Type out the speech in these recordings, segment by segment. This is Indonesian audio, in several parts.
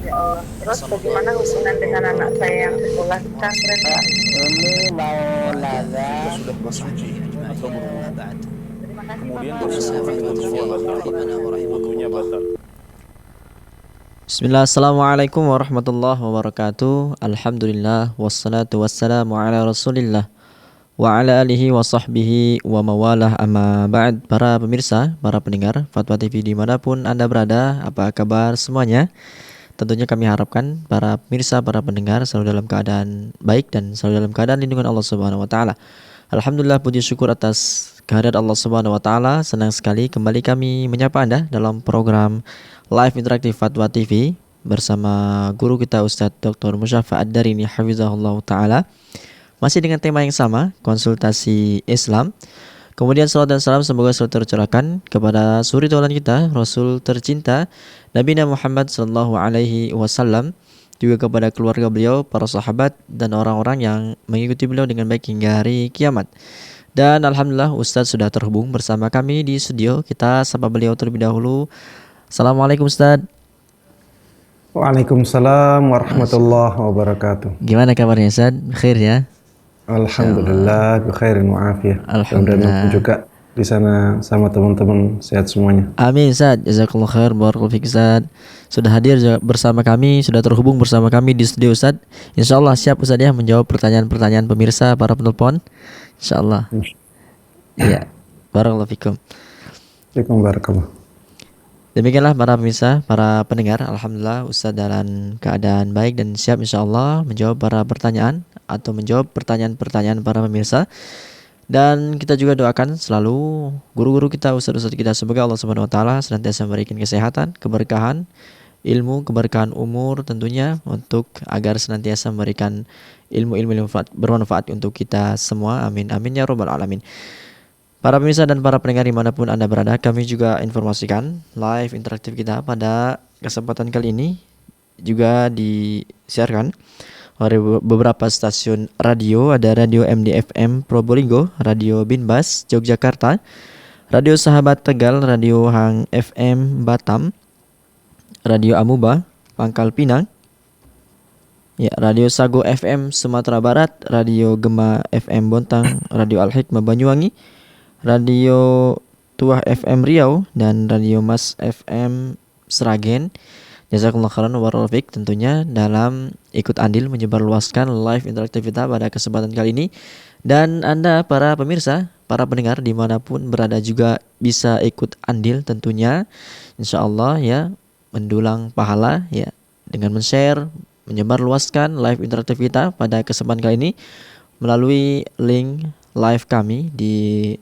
Ya Allah. Terus bagaimana hubungan dengan anak saya yang sekolah di pesantren, Pak? Ini mau Jika nanya. sudah bersuci atau berwudu, Terima kasih, kemudian Bapak. bersentuhan dengan sebuah batal, wudunya batal. Bismillah, assalamualaikum warahmatullahi wabarakatuh. Alhamdulillah, wassalatu wassalamu ala rasulillah wa ala alihi wa sahbihi wa mawalah amma ba'd. Para pemirsa, para pendengar Fatwa TV dimanapun Anda berada, apa kabar semuanya? Tentunya kami harapkan para pemirsa, para pendengar selalu dalam keadaan baik dan selalu dalam keadaan lindungan Allah Subhanahu wa taala. Alhamdulillah, puji syukur atas kehadirat Allah Subhanahu wa taala. Senang sekali kembali kami menyapa Anda dalam program Live Interaktif Fatwa TV bersama guru kita Ustadz Dr. Musyafa Ad-Darini hafizahullah taala. Masih dengan tema yang sama, konsultasi Islam. Kemudian salat dan salam semoga selalu tercurahkan kepada suri tauladan kita, Rasul tercinta Nabi Muhammad sallallahu alaihi wasallam, juga kepada keluarga beliau, para sahabat dan orang-orang yang mengikuti beliau dengan baik hingga hari kiamat. Dan alhamdulillah Ustadz sudah terhubung bersama kami di studio. Kita sapa beliau terlebih dahulu. Assalamualaikum Ustadz. Waalaikumsalam warahmatullahi wabarakatuh. Gimana kabarnya Ustadz? Khair ya? Alhamdulillah, khairin wa afiyah. Alhamdulillah. Dan juga di sana sama teman-teman sehat semuanya. Amin Ustadz, jazakallahu khair, barakallahu fiik Ustadz. Sudah hadir bersama kami, sudah terhubung bersama kami di studio Ustadz. Insyaallah siap Ustadz ya menjawab pertanyaan-pertanyaan pemirsa para penelpon. Insyaallah. Iya. Barakallahu fikum. Barakallah. Demikianlah para pemirsa, para pendengar, alhamdulillah Ustadz dalam keadaan baik dan siap insyaallah menjawab para pertanyaan atau menjawab pertanyaan-pertanyaan para pemirsa. Dan kita juga doakan selalu guru-guru kita, ustadz-ustadz kita, semoga Allah Subhanahu wa taala senantiasa memberikan kesehatan, keberkahan ilmu, keberkahan umur tentunya, untuk agar senantiasa memberikan ilmu-ilmu bermanfaat untuk kita semua. Amin amin ya rabbal alamin. Para pemirsa dan para pendengar dimanapun Anda berada, kami juga informasikan live interaktif kita pada kesempatan kali ini juga disiarkan oleh beberapa stasiun radio. Ada Radio MDFM Probolinggo, Radio Binbas Yogyakarta, Radio Sahabat Tegal, Radio Hang FM Batam, Radio Amuba Pangkal Pinang, ya, Radio Sago FM Sumatera Barat, Radio Gema FM Bontang, Radio Al Hikmah Banyuwangi, Radio Tuah FM Riau, dan Radio Mas FM Sragen. Jazakallahu khairan wa barakallahu fiik tentunya dalam ikut andil menyebarluaskan live interaktif kita pada kesempatan kali ini. Dan Anda para pemirsa, para pendengar dimanapun berada juga bisa ikut andil tentunya, insyaallah ya, mendulang pahala ya dengan men-share, menyebarluaskan live interaktif kita pada kesempatan kali ini melalui link live kami di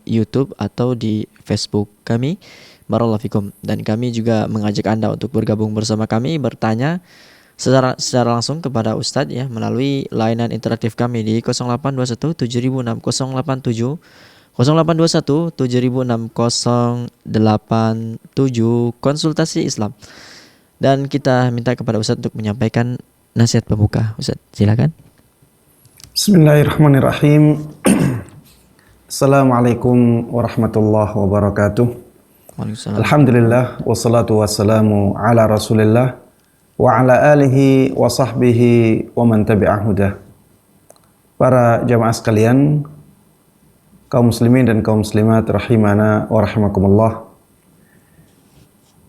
YouTube atau di Facebook kami. Barakallahu fikum. Dan kami juga mengajak Anda untuk bergabung bersama kami, bertanya secara langsung kepada Ustadz ya melalui layanan interaktif kami di 0821 706087, 0821 706087, konsultasi Islam. Dan kita minta kepada Ustadz untuk menyampaikan nasihat pembuka. Ustadz, silakan. Bismillahirrahmanirrahim. Assalamualaikum warahmatullahi wabarakatuh. Alhamdulillah, wassalatu wassalamu ala rasulillah wa ala alihi wa sahbihi wa man tabi'ahudah. Para jamaah sekalian, kaum muslimin dan kaum muslimat rahimana wa rahimakumullah.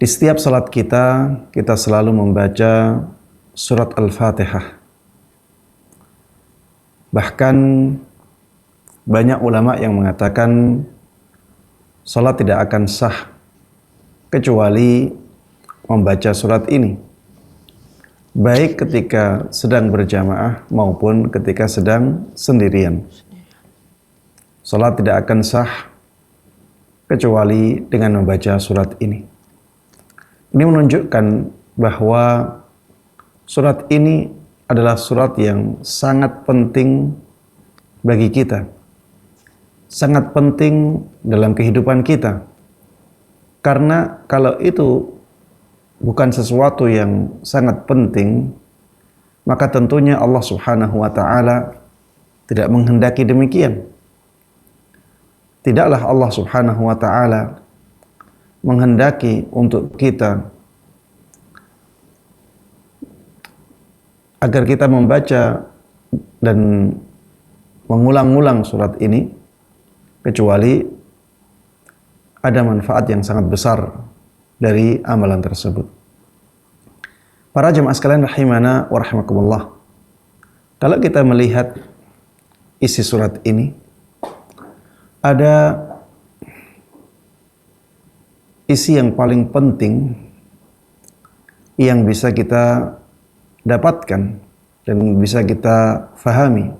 Di setiap salat kita selalu membaca surat Al-Fatihah. Bahkan banyak ulama yang mengatakan salat tidak akan sah kecuali membaca surat ini, baik ketika sedang berjamaah maupun ketika sedang sendirian. Salat tidak akan sah kecuali dengan membaca surat ini. Ini menunjukkan bahwa surat ini adalah surat yang sangat penting bagi kita, sangat penting dalam kehidupan kita. Karena kalau itu bukan sesuatu yang sangat penting, maka tentunya Allah Subhanahu wa taala tidak menghendaki demikian. Tidaklah Allah Subhanahu wa taala menghendaki untuk kita agar kita membaca dan mengulang-ulang surat ini, kecuali ada manfaat yang sangat besar dari amalan tersebut. Para jemaah sekalian rahimana wa rahimakumullah, kalau kita melihat isi surat ini, ada isi yang paling penting yang bisa kita dapatkan dan bisa kita fahami,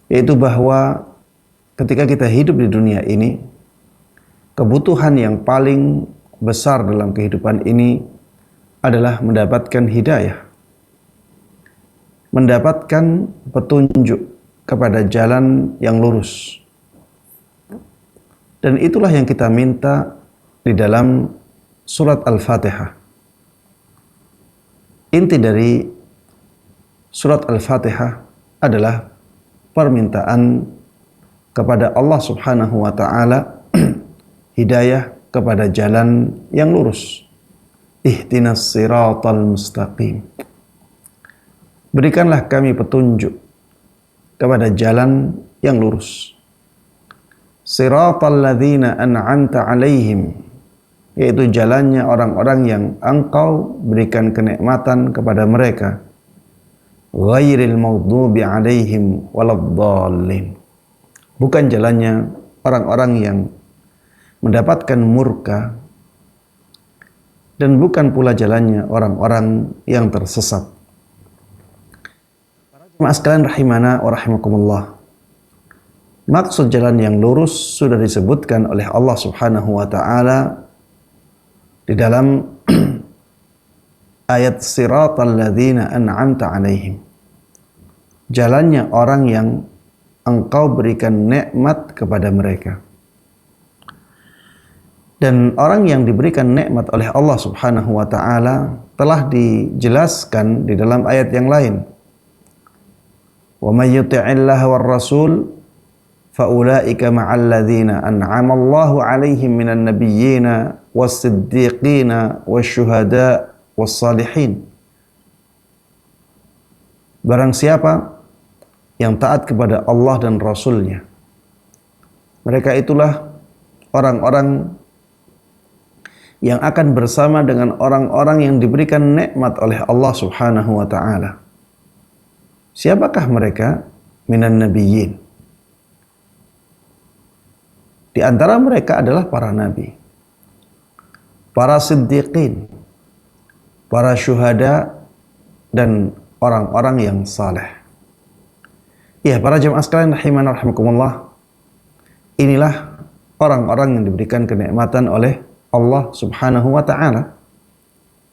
yaitu bahwa ketika kita hidup di dunia ini, kebutuhan yang paling besar dalam kehidupan ini adalah mendapatkan hidayah, mendapatkan petunjuk kepada jalan yang lurus. Dan itulah yang kita minta di dalam surat Al-Fatihah. Inti dari surat Al-Fatihah adalah permintaan kepada Allah Subhanahu wa ta'ala hidayah kepada jalan yang lurus. Ihdinas siratal mustaqim. Berikanlah kami petunjuk kepada jalan yang lurus. Siratal ladzina an'amta alaihim, yaitu jalannya orang-orang yang Engkau berikan kenikmatan kepada mereka. Ghairil maghdubi alaihim waladdallin. Bukan jalannya orang-orang yang mendapatkan murka, dan bukan pula jalannya orang-orang yang tersesat. Para jemaah sekalian rahimana wa rahimakumullah, maksud jalan yang lurus sudah disebutkan oleh Allah Subhanahu wa ta'ala di dalam ayat siratal ladzina an'amta alaihim. Jalannya orang yang Engkau berikan nikmat kepada mereka. Dan orang yang diberikan nikmat oleh Allah Subhanahu wa ta'ala telah dijelaskan di dalam ayat yang lain. Wa may yuti'illaha war rasul fa ulaika ma'al ladzina an'ama Allahu 'alaihim minan nabiyyina was-siddiqina wasyuhada was-salihin. Barang siapa yang taat kepada Allah dan Rasulnya, mereka itulah orang-orang yang akan bersama dengan orang-orang yang diberikan nikmat oleh Allah Subhanahu wa ta'ala. Siapakah mereka? Minan nabiyyin. Di antara mereka adalah para nabi, para siddiqin, para syuhada, dan orang-orang yang saleh. Ya, para jemaah sekalian rahimana rahimakumullah, inilah orang-orang yang diberikan kenikmatan oleh Allah Subhanahu wa ta'ala.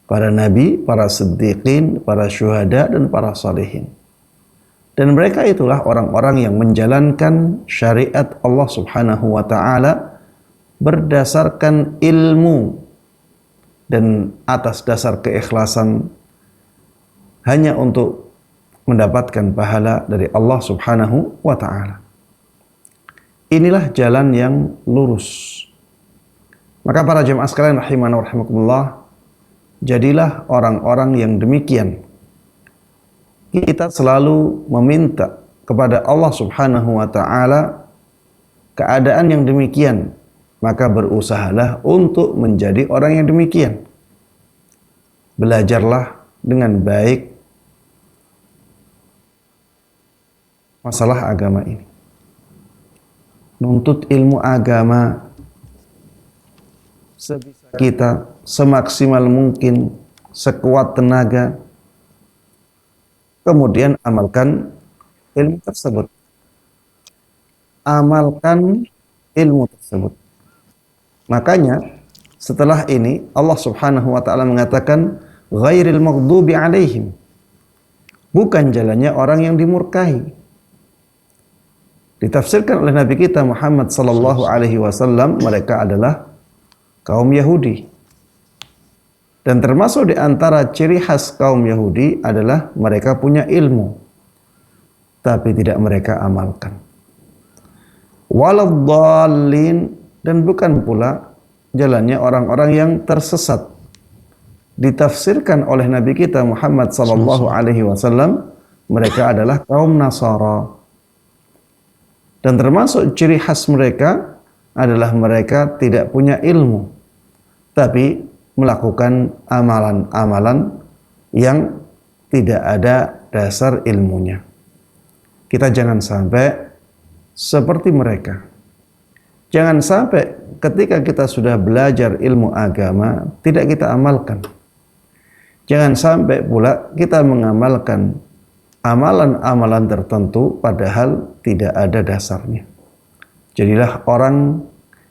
Para nabi, para siddiqin, para syuhada, dan para salihin. Dan mereka itulah orang-orang yang menjalankan syariat Allah Subhanahu wa ta'ala berdasarkan ilmu dan atas dasar keikhlasan, hanya untuk mendapatkan pahala dari Allah Subhanahu wa ta'ala. Inilah jalan yang lurus. Maka para jemaah sekalian rahimana wa rahimakumullah, jadilah orang-orang yang demikian. Kita selalu meminta kepada Allah Subhanahu wa ta'ala keadaan yang demikian, maka berusahalah untuk menjadi orang yang demikian. Belajarlah dengan baik masalah agama ini. Nuntut ilmu agama sebisa kita, semaksimal mungkin, sekuat tenaga. Kemudian amalkan ilmu tersebut. Amalkan ilmu tersebut. Makanya setelah ini Allah Subhanahu wa ta'ala mengatakan ghairil maghdubi alaihim. Bukan jalannya orang yang dimurkai. Ditafsirkan oleh Nabi kita Muhammad sallallahu alaihi wasallam, mereka adalah kaum Yahudi. Dan termasuk di antara ciri khas kaum Yahudi adalah mereka punya ilmu, tapi tidak mereka amalkan. Waladdallin, dan bukan pula jalannya orang-orang yang tersesat. ditafsirkan oleh Nabi kita Muhammad sallallahu alaihi wasallam, mereka adalah kaum Nasara. Dan termasuk ciri khas mereka adalah mereka tidak punya ilmu, tapi melakukan amalan-amalan yang tidak ada dasar ilmunya. Kita jangan sampai seperti mereka. Jangan sampai ketika kita sudah belajar ilmu agama tidak kita amalkan. Jangan sampai pula kita mengamalkan amalan-amalan tertentu padahal tidak ada dasarnya. Jadilah orang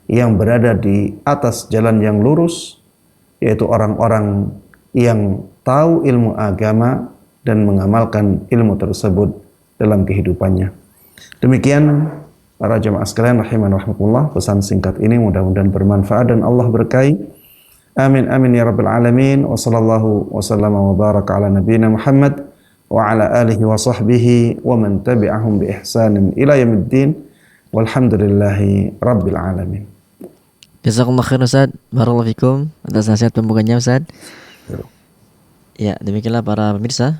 yang berada di atas jalan yang lurus, yaitu orang-orang yang tahu ilmu agama dan mengamalkan ilmu tersebut dalam kehidupannya. Demikian para jemaah sekalian rahiman rahimakumullah, pesan singkat ini mudah-mudahan bermanfaat dan Allah berkahi. Amin amin ya rabbal alamin. Wa sallallahu wa sallama wa baraka ala nabiyyina Muhammad wa ala alihi wa sahbihi wa man tabi'ahum bi ihsanin ila yaumiddin. Walhamdulillahi rabbil alamin. Jazakallah khair Ustaz, barakallahu fikum atas nasihat pembukanya Ustaz. Ya, demikianlah para pemirsa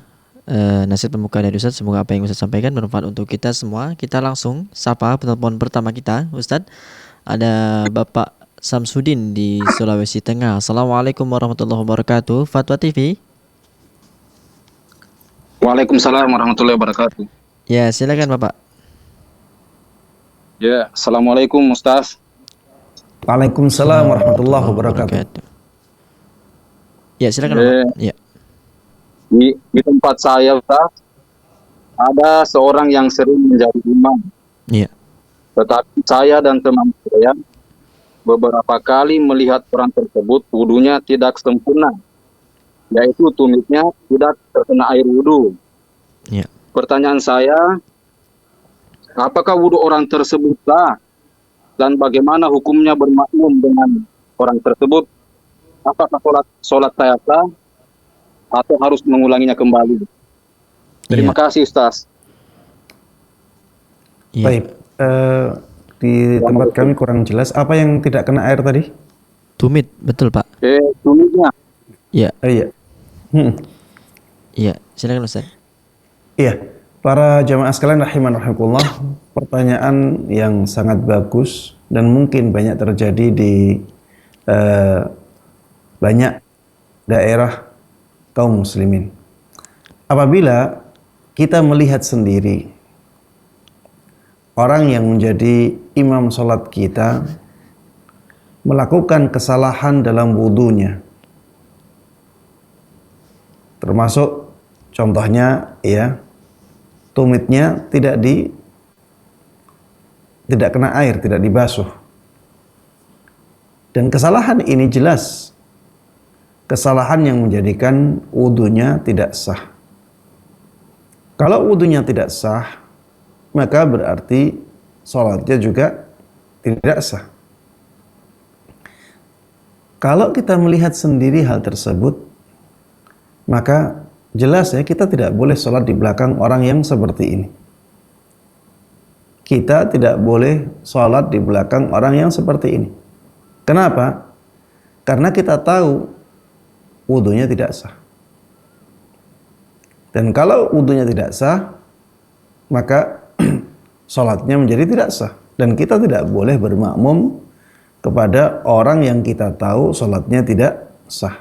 nasihat pembuka dari Ustaz. Semoga apa yang Ustaz sampaikan bermanfaat untuk kita semua. Kita langsung sapa penelpon pertama kita, Ustaz. Ada Bapak Samsudin di Sulawesi Tengah. Assalamualaikum warahmatullahi wabarakatuh. Fatwa TV. Waalaikumsalam warahmatullahi wabarakatuh. Ya, silakan Bapak. Ya, assalamualaikum Ustaz. Waalaikumsalam warahmatullahi wabarakatuh. Ya, silakan Bapak. Ya. Di tempat saya Ustaz, ada seorang yang sering menjadi imam. Iya. Tetapi saya dan teman saya beberapa kali melihat orang tersebut wudunya tidak sempurna, yaitu tumitnya tidak terkena air wudu. Iya. Pertanyaan saya, apakah wudu orang tersebut sah dan bagaimana hukumnya bermakmum dengan orang tersebut? Apakah sholat saya sah atau harus mengulanginya kembali? Terima kasih Ustaz. Iya. Baik, di tempat kami kurang jelas. Apa yang tidak kena air tadi? Tumit, betul Pak. Tumitnya. Iya. Iya. Iya, silakan Ustaz. Iya, para jamaah sekalian rahiman rahimakumullah, pertanyaan yang sangat bagus dan mungkin banyak terjadi di banyak daerah kaum muslimin. Apabila kita melihat sendiri orang yang menjadi imam sholat kita melakukan kesalahan dalam wudunya, termasuk contohnya ya, tumitnya tidak kena air, tidak dibasuh, dan kesalahan ini jelas kesalahan yang menjadikan wudunya tidak sah. Kalau wudunya tidak sah, maka berarti sholatnya juga tidak sah. Kalau kita melihat sendiri hal tersebut, maka jelas ya kita tidak boleh sholat di belakang orang yang seperti ini. Kita tidak boleh sholat di belakang orang yang seperti ini. Kenapa? Karena kita tahu wudunya tidak sah. Dan kalau wudunya tidak sah, maka sholatnya menjadi tidak sah. Dan kita tidak boleh bermakmum kepada orang yang kita tahu sholatnya tidak sah.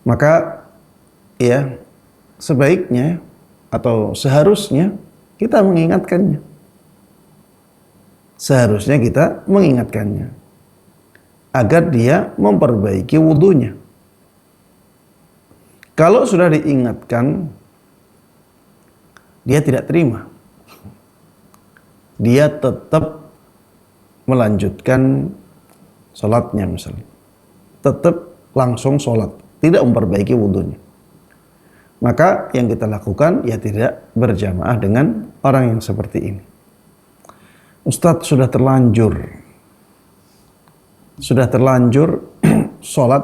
Maka ya sebaiknya atau seharusnya kita mengingatkannya. Seharusnya kita mengingatkannya agar dia memperbaiki wudunya. Kalau sudah diingatkan, dia tidak terima. Dia tetap melanjutkan sholatnya misalnya. Tetap langsung sholat, tidak memperbaiki wudunya. Maka yang kita lakukan ya tidak berjamaah dengan orang yang seperti ini. Ustadz sudah terlanjur sholat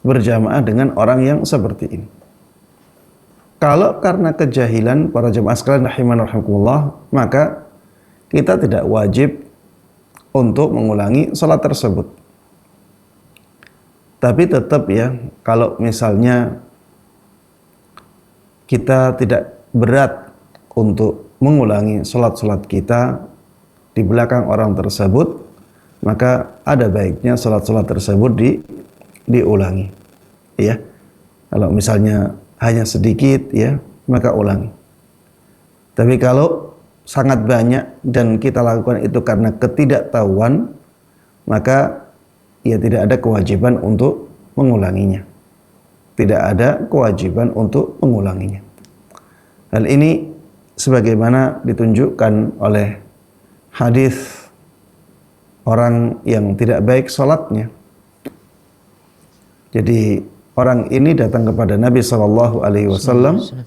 berjamaah dengan orang yang seperti ini. Kalau karena kejahilan para jemaah sekalian rahiman rahimakumullah, maka kita tidak wajib untuk mengulangi sholat tersebut. Tapi tetap ya, kalau misalnya kita tidak berat untuk mengulangi sholat-sholat kita di belakang orang tersebut, maka ada baiknya sholat-sholat tersebut diulangi. Ya, kalau misalnya hanya sedikit ya, maka ulangi. Tapi kalau sangat banyak dan kita lakukan itu karena ketidaktahuan, maka ya tidak ada kewajiban untuk mengulanginya. Tidak ada kewajiban untuk mengulanginya. Hal ini sebagaimana ditunjukkan oleh hadis orang yang tidak baik sholatnya. Jadi orang ini datang kepada Nabi SAW,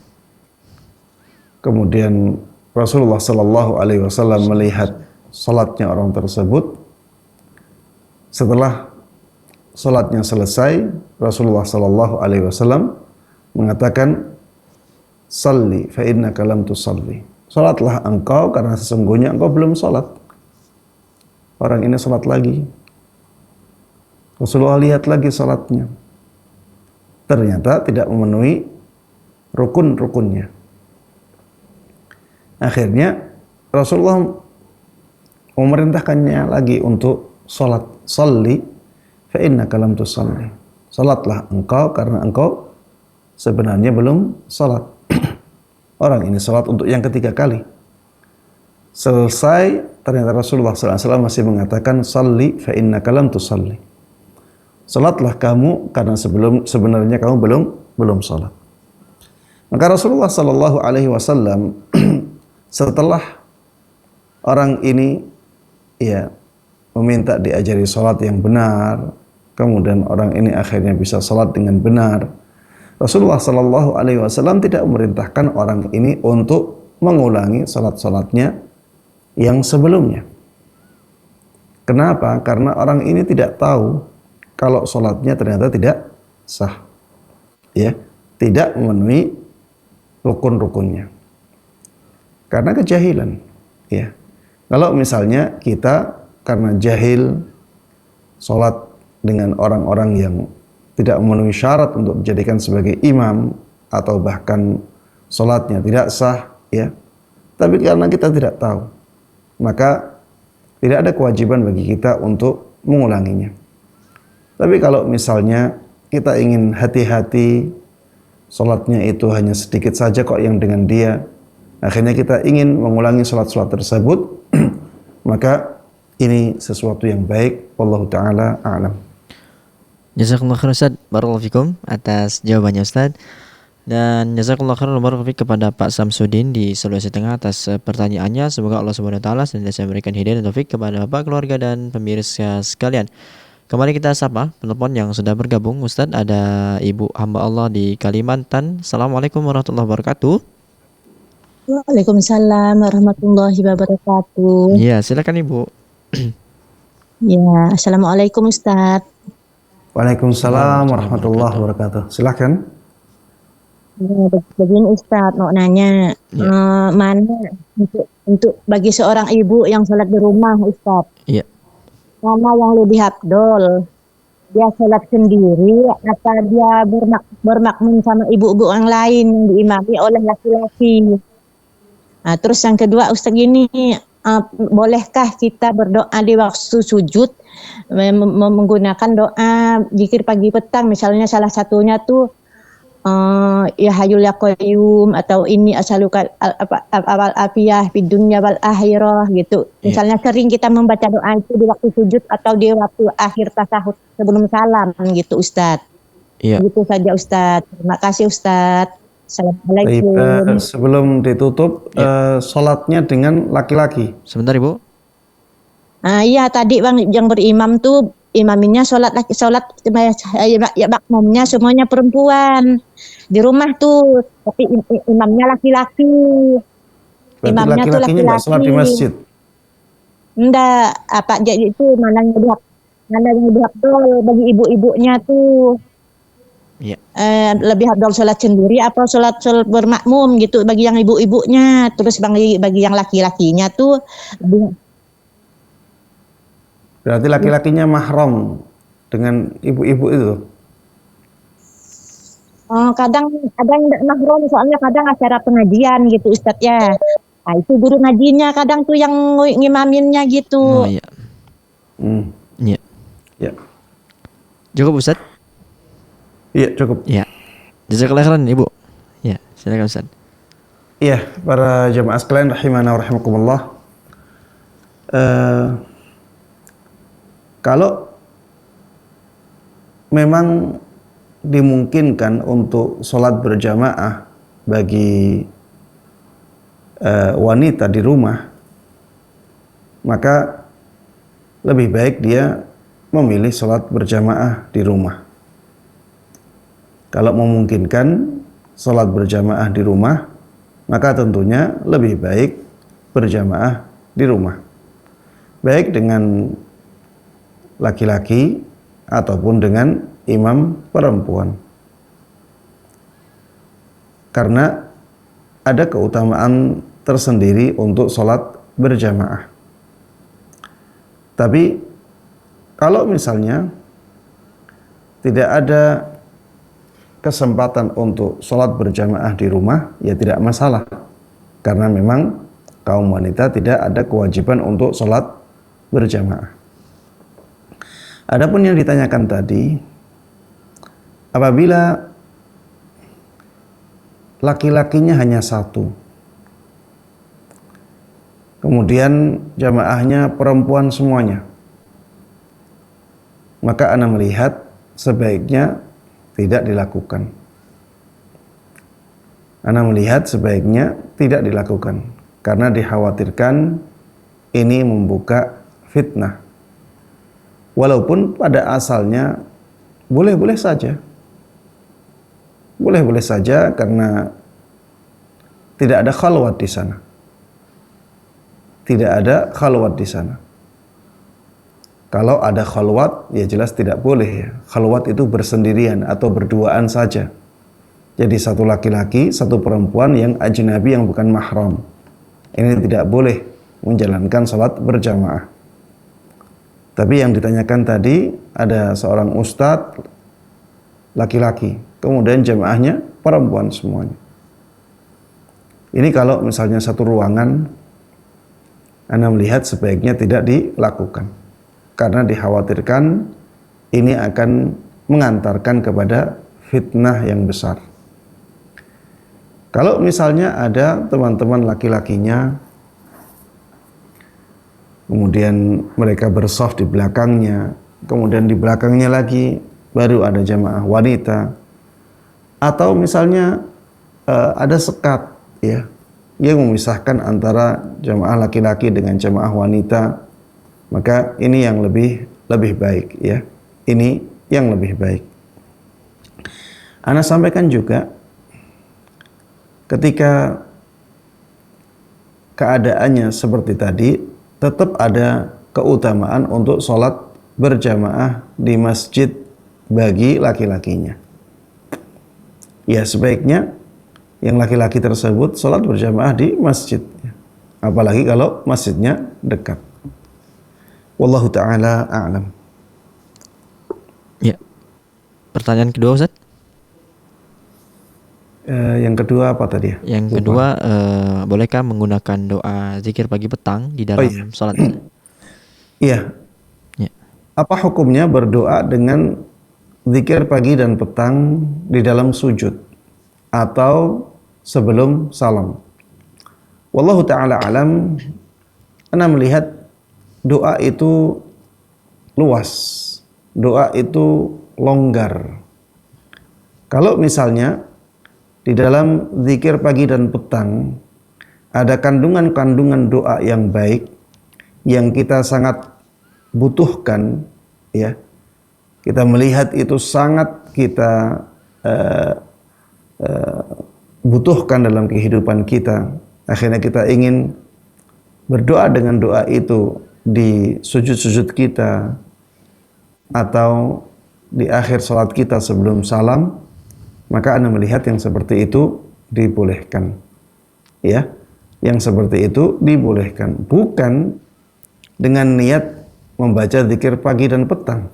kemudian Rasulullah SAW melihat sholatnya orang tersebut. Setelah sholatnya selesai, Rasulullah SAW mengatakan, "Salli fa innaka lam tusalli." Sholatlah engkau karena sesungguhnya engkau belum sholat. Orang ini sholat lagi. Rasulullah lihat lagi sholatnya. Ternyata tidak memenuhi rukun-rukunnya. Akhirnya Rasulullah memerintahkannya lagi untuk sholat. Salli fa innaka lam tusalli. Sholatlah engkau karena engkau sebenarnya belum sholat. Orang ini sholat untuk yang ketiga kali. Selesai, ternyata Rasulullah SAW masih mengatakan, "Salli fa innaka lam tusalli." Sholatlah kamu karena sebenarnya kamu belum sholat. Maka Rasulullah SAW setelah orang ini ya meminta diajari sholat yang benar, kemudian orang ini akhirnya bisa sholat dengan benar, Rasulullah SAW tidak memerintahkan orang ini untuk mengulangi sholat-sholatnya yang sebelumnya. Kenapa? Karena orang ini tidak tahu kalau sholatnya ternyata tidak sah, ya, tidak memenuhi rukun-rukunnya, karena kejahilan. Ya, kalau misalnya kita karena jahil sholat dengan orang-orang yang tidak memenuhi syarat untuk dijadikan sebagai imam, atau bahkan sholatnya tidak sah, ya, tapi karena kita tidak tahu, maka tidak ada kewajiban bagi kita untuk mengulanginya. Tapi kalau misalnya kita ingin hati-hati, sholatnya itu hanya sedikit saja kok yang dengan dia, akhirnya kita ingin mengulangi sholat-sholat tersebut, maka ini sesuatu yang baik. Wallahu ta'ala a'lam. Jazakallah khair Ustaz, barakallahu fikum atas jawabannya Ustaz. Dan jazakallah khair barakallahu kepada Pak Samsudin di Sulawesi Tengah atas pertanyaannya. Semoga Allah Subhanahu wa taala senantiasa memberikan hidayah dan taufik kepada Bapak, keluarga dan pemirsa sekalian. Kembali kita sapa penelpon yang sudah bergabung. Ustaz, ada Ibu hamba Allah di Kalimantan. Assalamualaikum warahmatullahi wabarakatuh. Waalaikumsalam warahmatullahi wabarakatuh. Iya, silakan Ibu. Ya, assalamualaikum Ustaz. Waalaikumsalam warahmatullahi wabarakatuh. Silakan. Ya, begini Ustaz, mau nanya, mana untuk bagi seorang ibu yang sholat di rumah Ustaz, mana yang lebih afdol? Dia sholat sendiri atau dia bermakmum sama ibu-ibu yang lain yang diimami oleh laki-laki? Nah, terus yang kedua Ustaz gini, bolehkah kita berdoa di waktu sujud menggunakan doa zikir pagi petang, misalnya salah satunya tuh ya hayyul ya qayyum, atau ini asaluka awal afiyah fid dunya wal akhirah gitu. Misalnya sering kita membaca doa itu di waktu sujud atau di waktu akhir tasahud sebelum salam gitu Ustaz. Gitu saja Ustaz. Terima kasih Ustaz. Assalamualaikum. Sebelum ditutup, sholatnya dengan laki-laki. Sebentar Ibu. Iya tadi Bang yang berimam tuh imaminya sholat ya makmumnya semuanya perempuan di rumah tuh, tapi imamnya laki-laki. Imamnya tuh laki-laki. Nggak sholat di masjid? Enggak, apa jadi itu mana yang lebih afdol bagi ibu-ibunya tuh? Lebih afdol sholat sendiri apa sholat bermakmum gitu bagi yang ibu-ibunya, terus bagi yang laki-lakinya tuh lebih. Berarti laki-lakinya mahram dengan ibu-ibu itu? Kadang nggak mahram, soalnya kadang acara pengajian gitu Ustadz ya. Nah, itu guru ngajinya kadang tuh yang ngimaminnya gitu. Oh iya. Hmm. Iya. Ya. Cukup Ustaz? Iya, cukup. Iya. Jazakallah khairan Ibu. Ya, silakan Ustaz. Iya, para jamaah sekalian rahimana wa rahimakumullah. Kalau memang dimungkinkan untuk sholat berjamaah bagi wanita di rumah, maka lebih baik dia memilih sholat berjamaah di rumah. Kalau memungkinkan sholat berjamaah di rumah, maka tentunya lebih baik berjamaah di rumah, baik dengan laki-laki ataupun dengan imam perempuan, karena ada keutamaan tersendiri untuk sholat berjamaah. Tapi kalau misalnya tidak ada kesempatan untuk sholat berjamaah di rumah, ya tidak masalah, karena memang kaum wanita tidak ada kewajiban untuk sholat berjamaah. Adapun yang ditanyakan tadi, apabila laki-lakinya hanya satu, kemudian jamaahnya perempuan semuanya, maka ana melihat sebaiknya tidak dilakukan. Ana melihat sebaiknya tidak dilakukan karena dikhawatirkan ini membuka fitnah. Walaupun pada asalnya boleh-boleh saja. Boleh-boleh saja karena tidak ada khalwat di sana. Tidak ada khalwat di sana. Kalau ada khalwat, ya jelas tidak boleh ya. Khalwat itu bersendirian atau berduaan saja. Jadi satu laki-laki, satu perempuan yang ajnabi, yang bukan mahram. Ini tidak boleh menjalankan salat berjamaah. Tapi yang ditanyakan tadi, ada seorang ustadz laki-laki, kemudian jamaahnya perempuan semuanya. Ini kalau misalnya satu ruangan, Anda melihat sebaiknya tidak dilakukan, karena dikhawatirkan ini akan mengantarkan kepada fitnah yang besar. Kalau misalnya ada teman-teman laki-lakinya, kemudian mereka bershaf di belakangnya, kemudian di belakangnya lagi baru ada jamaah wanita, atau misalnya ada sekat ya yang memisahkan antara jamaah laki-laki dengan jamaah wanita, maka ini yang lebih baik ya. Ini yang lebih baik. Ana sampaikan juga, ketika keadaannya seperti tadi, tetap ada keutamaan untuk sholat berjamaah di masjid bagi laki-lakinya. Ya sebaiknya yang laki-laki tersebut sholat berjamaah di masjid, apalagi kalau masjidnya dekat. Wallahu ta'ala a'lam. Ya. Pertanyaan kedua Ustaz? Yang kedua apa tadi ya? Yang kedua, bolehkah menggunakan doa zikir pagi petang di dalam sholat? Iya. Ya. Apa hukumnya berdoa dengan zikir pagi dan petang di dalam sujud atau sebelum salam? Wallahu ta'ala alam. Ana melihat doa itu luas, doa itu longgar. Kalau misalnya di dalam zikir pagi dan petang ada kandungan-kandungan doa yang baik yang kita sangat butuhkan ya, kita melihat itu sangat kita butuhkan dalam kehidupan kita, akhirnya kita ingin berdoa dengan doa itu di sujud-sujud kita atau di akhir salat kita sebelum salam, maka Anda melihat yang seperti itu dibolehkan ya, yang seperti itu dibolehkan, bukan dengan niat membaca zikir pagi dan petang,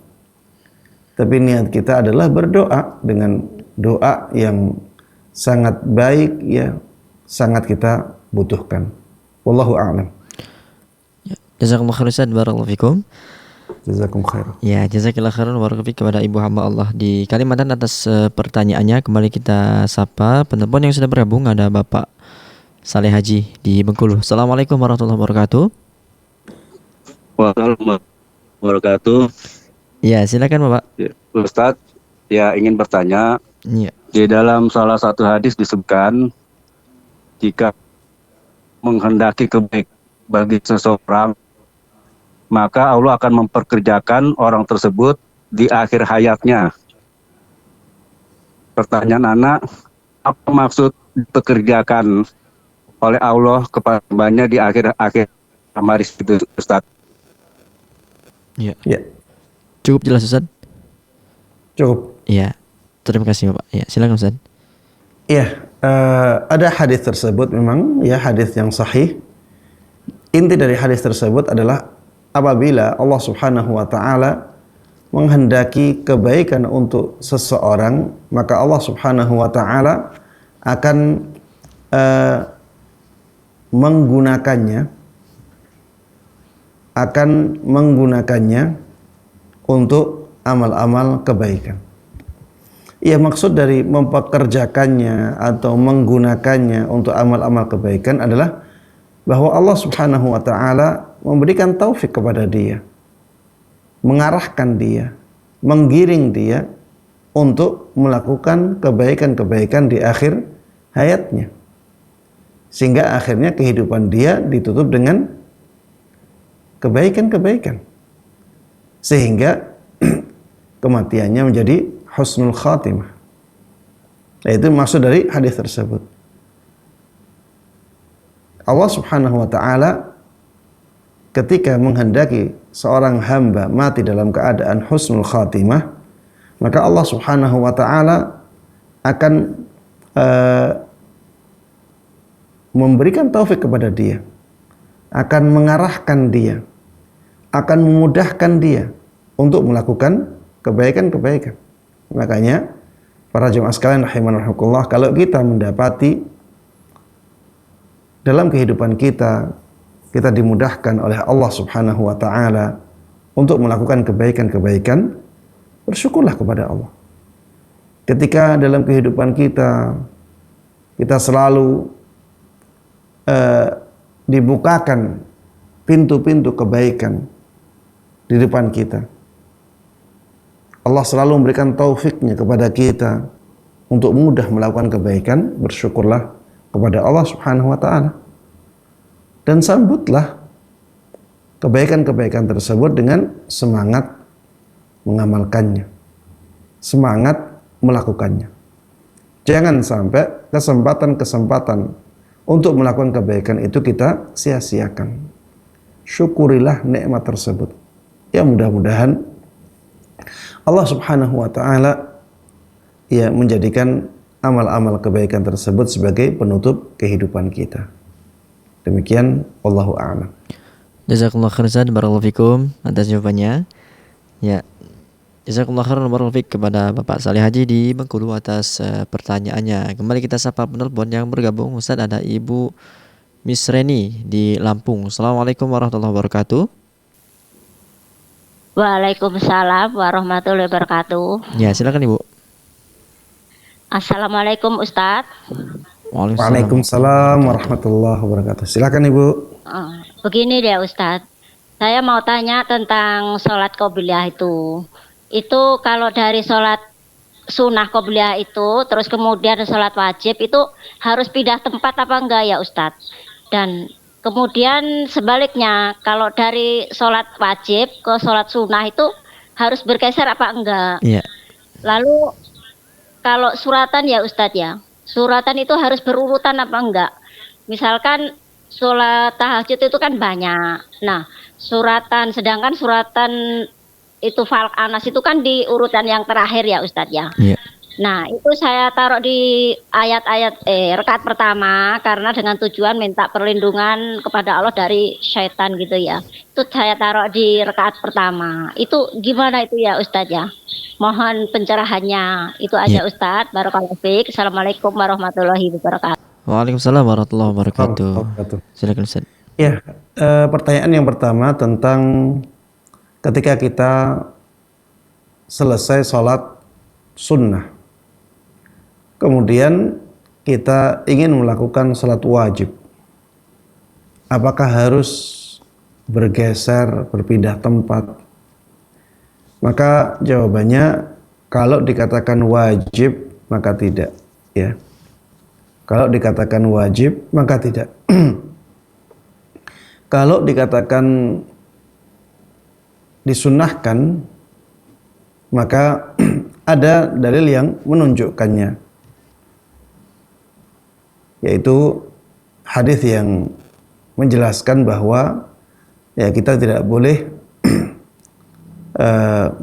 Tapi niat kita adalah berdoa dengan doa yang sangat baik, ya, sangat kita butuhkan. Wallahu a'lam. Jazakumullah khairan Ustaz, barakallahu fikum. Jazakum khair. Ya, jazakallahu khairan barakallahu fikum kepada Ibu hamba Allah di Kalimantan atas pertanyaannya. Kembali kita sapa penelpon yang sudah bergabung, ada Bapak Saleh Haji di Bengkulu. Assalamualaikum warahmatullahi wabarakatuh. Waalaikumsalam warahmatullahi wabarakatuh. Ya, silakan Bapak. Ustadz, ya ingin bertanya. Ya. Di dalam salah satu hadis disebutkan jika menghendaki kebaikan bagi seseorang, maka Allah akan memperkerjakan orang tersebut di akhir hayatnya. Pertanyaan anak, apa maksud dipekerjakan oleh Allah kepada hambanya di akhir amaris itu, Ustaz? Ya. Ya. Cukup jelas Ustaz? Cukup. Iya. Terima kasih Bapak. Ya, silakan Ustaz. Iya, ada hadis tersebut memang, ya, hadis yang sahih. Inti dari hadis tersebut adalah apabila Allah Subhanahu wa taala menghendaki kebaikan untuk seseorang, maka Allah Subhanahu wa taala akan menggunakannya untuk amal-amal kebaikan. Ya, maksud dari mempekerjakannya atau menggunakannya untuk amal-amal kebaikan adalah bahwa Allah Subhanahu wa taala memberikan taufik kepada dia, mengarahkan dia, menggiring dia untuk melakukan kebaikan-kebaikan di akhir hayatnya. Sehingga akhirnya kehidupan dia ditutup dengan kebaikan-kebaikan. Sehingga kematiannya menjadi husnul khatimah. Itu maksud dari hadis tersebut. Allah Subhanahu wa taala ketika menghendaki seorang hamba mati dalam keadaan husnul khatimah, maka Allah Subhanahu wa taala akan memberikan taufik kepada dia, akan mengarahkan dia, akan memudahkan dia untuk melakukan kebaikan-kebaikan. Makanya para jemaah sekalian rahimanallah, kalau kita mendapati dalam kehidupan kita dimudahkan oleh Allah Subhanahu wa taala untuk melakukan kebaikan-kebaikan, bersyukurlah kepada Allah. Ketika dalam kehidupan kita selalu dibukakan pintu-pintu kebaikan di depan kita, Allah selalu memberikan taufiknya kepada kita untuk mudah melakukan kebaikan, bersyukurlah kepada Allah Subhanahu wa taala. Dan sambutlah kebaikan-kebaikan tersebut dengan semangat mengamalkannya, semangat melakukannya. Jangan sampai kesempatan-kesempatan untuk melakukan kebaikan itu kita sia-siakan. Syukurilah nikmat tersebut. Ya, mudah-mudahan Allah Subhanahu wa taala ya menjadikan amal-amal kebaikan tersebut sebagai penutup kehidupan kita. Demikian, wallahu a'lam. Jazakumullah khairan barakallahu fikum atas jawabannya. Ya. Jazakumullah khairan barakallahu fik kepada Bapak Saleh Haji di Bengkulu atas pertanyaannya. Kembali kita sapa penelpon yang bergabung. Ustaz, ada Ibu Miss Reni di Lampung. Assalamualaikum warahmatullahi wabarakatuh. Waalaikumsalam warahmatullahi wabarakatuh. Ya, silakan Ibu. Assalamualaikum Ustadz. Waalaikumsalam warahmatullahi wabarakatuh. Silakan Ibu. Begini deh Ustadz, saya mau tanya tentang sholat qobliyah itu. Itu kalau dari sholat sunnah qobliyah itu, terus kemudian sholat wajib itu harus pindah tempat apa enggak ya Ustadz? Dan kemudian sebaliknya, kalau dari sholat wajib ke sholat sunnah itu harus bergeser apa enggak? Iya. Lalu kalau suratan ya Ustadz ya, suratan itu harus berurutan apa enggak? Misalkan sholat tahajud itu kan banyak. Nah, sedangkan suratan itu Falak Anas itu kan di urutan yang terakhir ya Ustadz ya. Iya. Nah, itu saya taruh di ayat-ayat rakaat pertama karena dengan tujuan minta perlindungan kepada Allah dari syaitan gitu ya. Itu saya taruh di rakaat pertama. Itu gimana itu ya Ustadz ya? Mohon pencerahannya. Itu aja Ustadz. Barakallahu fiik. Assalamualaikum warahmatullahi wabarakatuh. Waalaikumsalam warahmatullahi wabarakatuh. Silakan Ustaz. Ya, pertanyaan yang pertama tentang ketika kita selesai sholat sunnah, kemudian kita ingin melakukan sholat wajib, apakah harus bergeser, berpindah tempat? Maka jawabannya, kalau dikatakan wajib maka tidak, ya. Kalau dikatakan wajib maka tidak. Kalau dikatakan disunnahkan, maka ada dalil yang menunjukkannya, yaitu hadis yang menjelaskan bahwa ya kita tidak boleh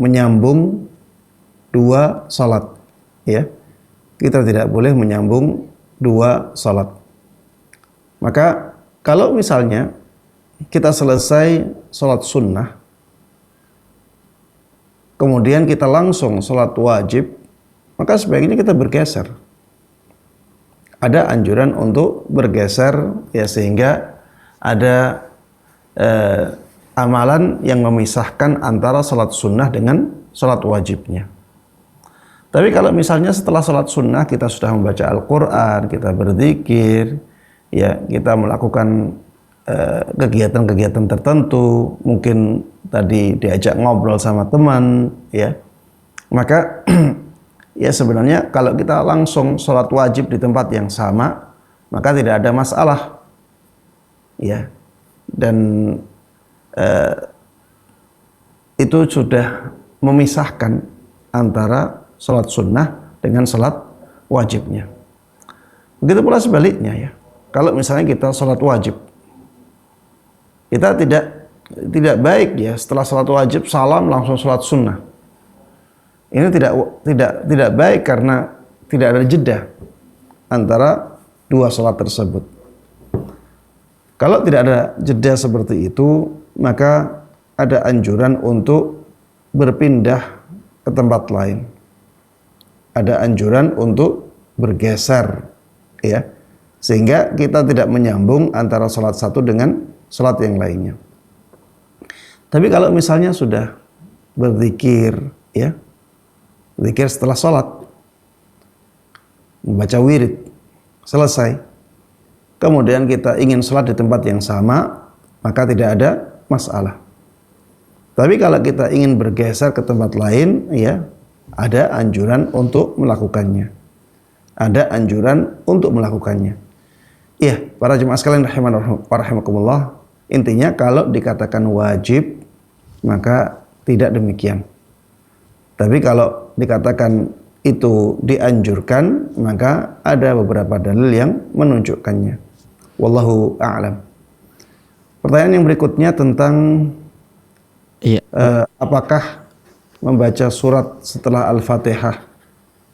menyambung dua salat, ya. Kita tidak boleh menyambung dua salat. Maka kalau misalnya kita selesai salat sunnah, kemudian kita langsung salat wajib, maka sebaiknya kita bergeser. Ada anjuran untuk bergeser, ya, sehingga ada amalan yang memisahkan antara salat sunnah dengan salat wajibnya. Tapi kalau misalnya setelah salat sunnah kita sudah membaca Al-Quran, kita berzikir, ya, kita melakukan kegiatan-kegiatan tertentu, mungkin tadi diajak ngobrol sama teman, ya, maka ya sebenarnya kalau kita langsung sholat wajib di tempat yang sama, maka tidak ada masalah, ya, dan itu sudah memisahkan antara sholat sunnah dengan sholat wajibnya. Begitu pula sebaliknya, ya, kalau misalnya kita sholat wajib, kita tidak baik, ya, setelah sholat wajib salam langsung sholat sunnah. Ini tidak baik karena tidak ada jeda antara dua sholat tersebut. Kalau tidak ada jeda seperti itu, maka ada anjuran untuk berpindah ke tempat lain. Ada anjuran untuk bergeser, ya, sehingga kita tidak menyambung antara sholat satu dengan sholat yang lainnya. Tapi kalau misalnya sudah berzikir, ya, zikir setelah sholat, membaca wirid, selesai, kemudian kita ingin sholat di tempat yang sama, maka tidak ada masalah. Tapi kalau kita ingin bergeser ke tempat lain, ya, ada anjuran untuk melakukannya. Ada anjuran untuk melakukannya. Iya, para jemaah sekalian rahimakumullah, intinya kalau dikatakan wajib, maka tidak demikian. Tapi kalau dikatakan itu dianjurkan, maka ada beberapa dalil yang menunjukkannya. Wallahu a'lam. Pertanyaan yang berikutnya tentang apakah membaca surat setelah Al-Fatihah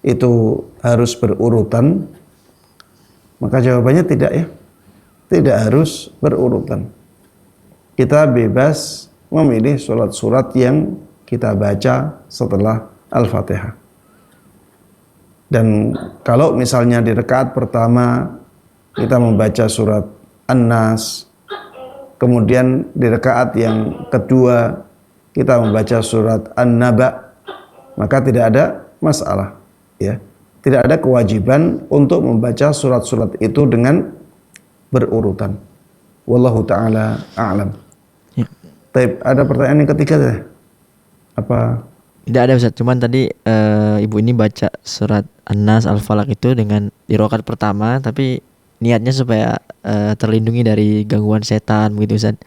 itu harus berurutan? Maka jawabannya tidak, ya. Tidak harus berurutan. Kita bebas memilih surat-surat yang kita baca setelah Al-Fatihah. Dan kalau misalnya di rakaat pertama kita membaca surat An-Nas, kemudian di rakaat yang kedua kita membaca surat An-Naba, maka tidak ada masalah, ya. Tidak ada kewajiban untuk membaca surat-surat itu dengan berurutan. Wallahu ta'ala a'lam. Ya. Taib, ada pertanyaan yang ketiga deh. Apa? Tidak ada Ustaz, cuman tadi ibu ini baca surat An-Nas, Al-Falaq itu dengan di rakaat pertama, tapi niatnya supaya terlindungi dari gangguan setan begitu Ustaz.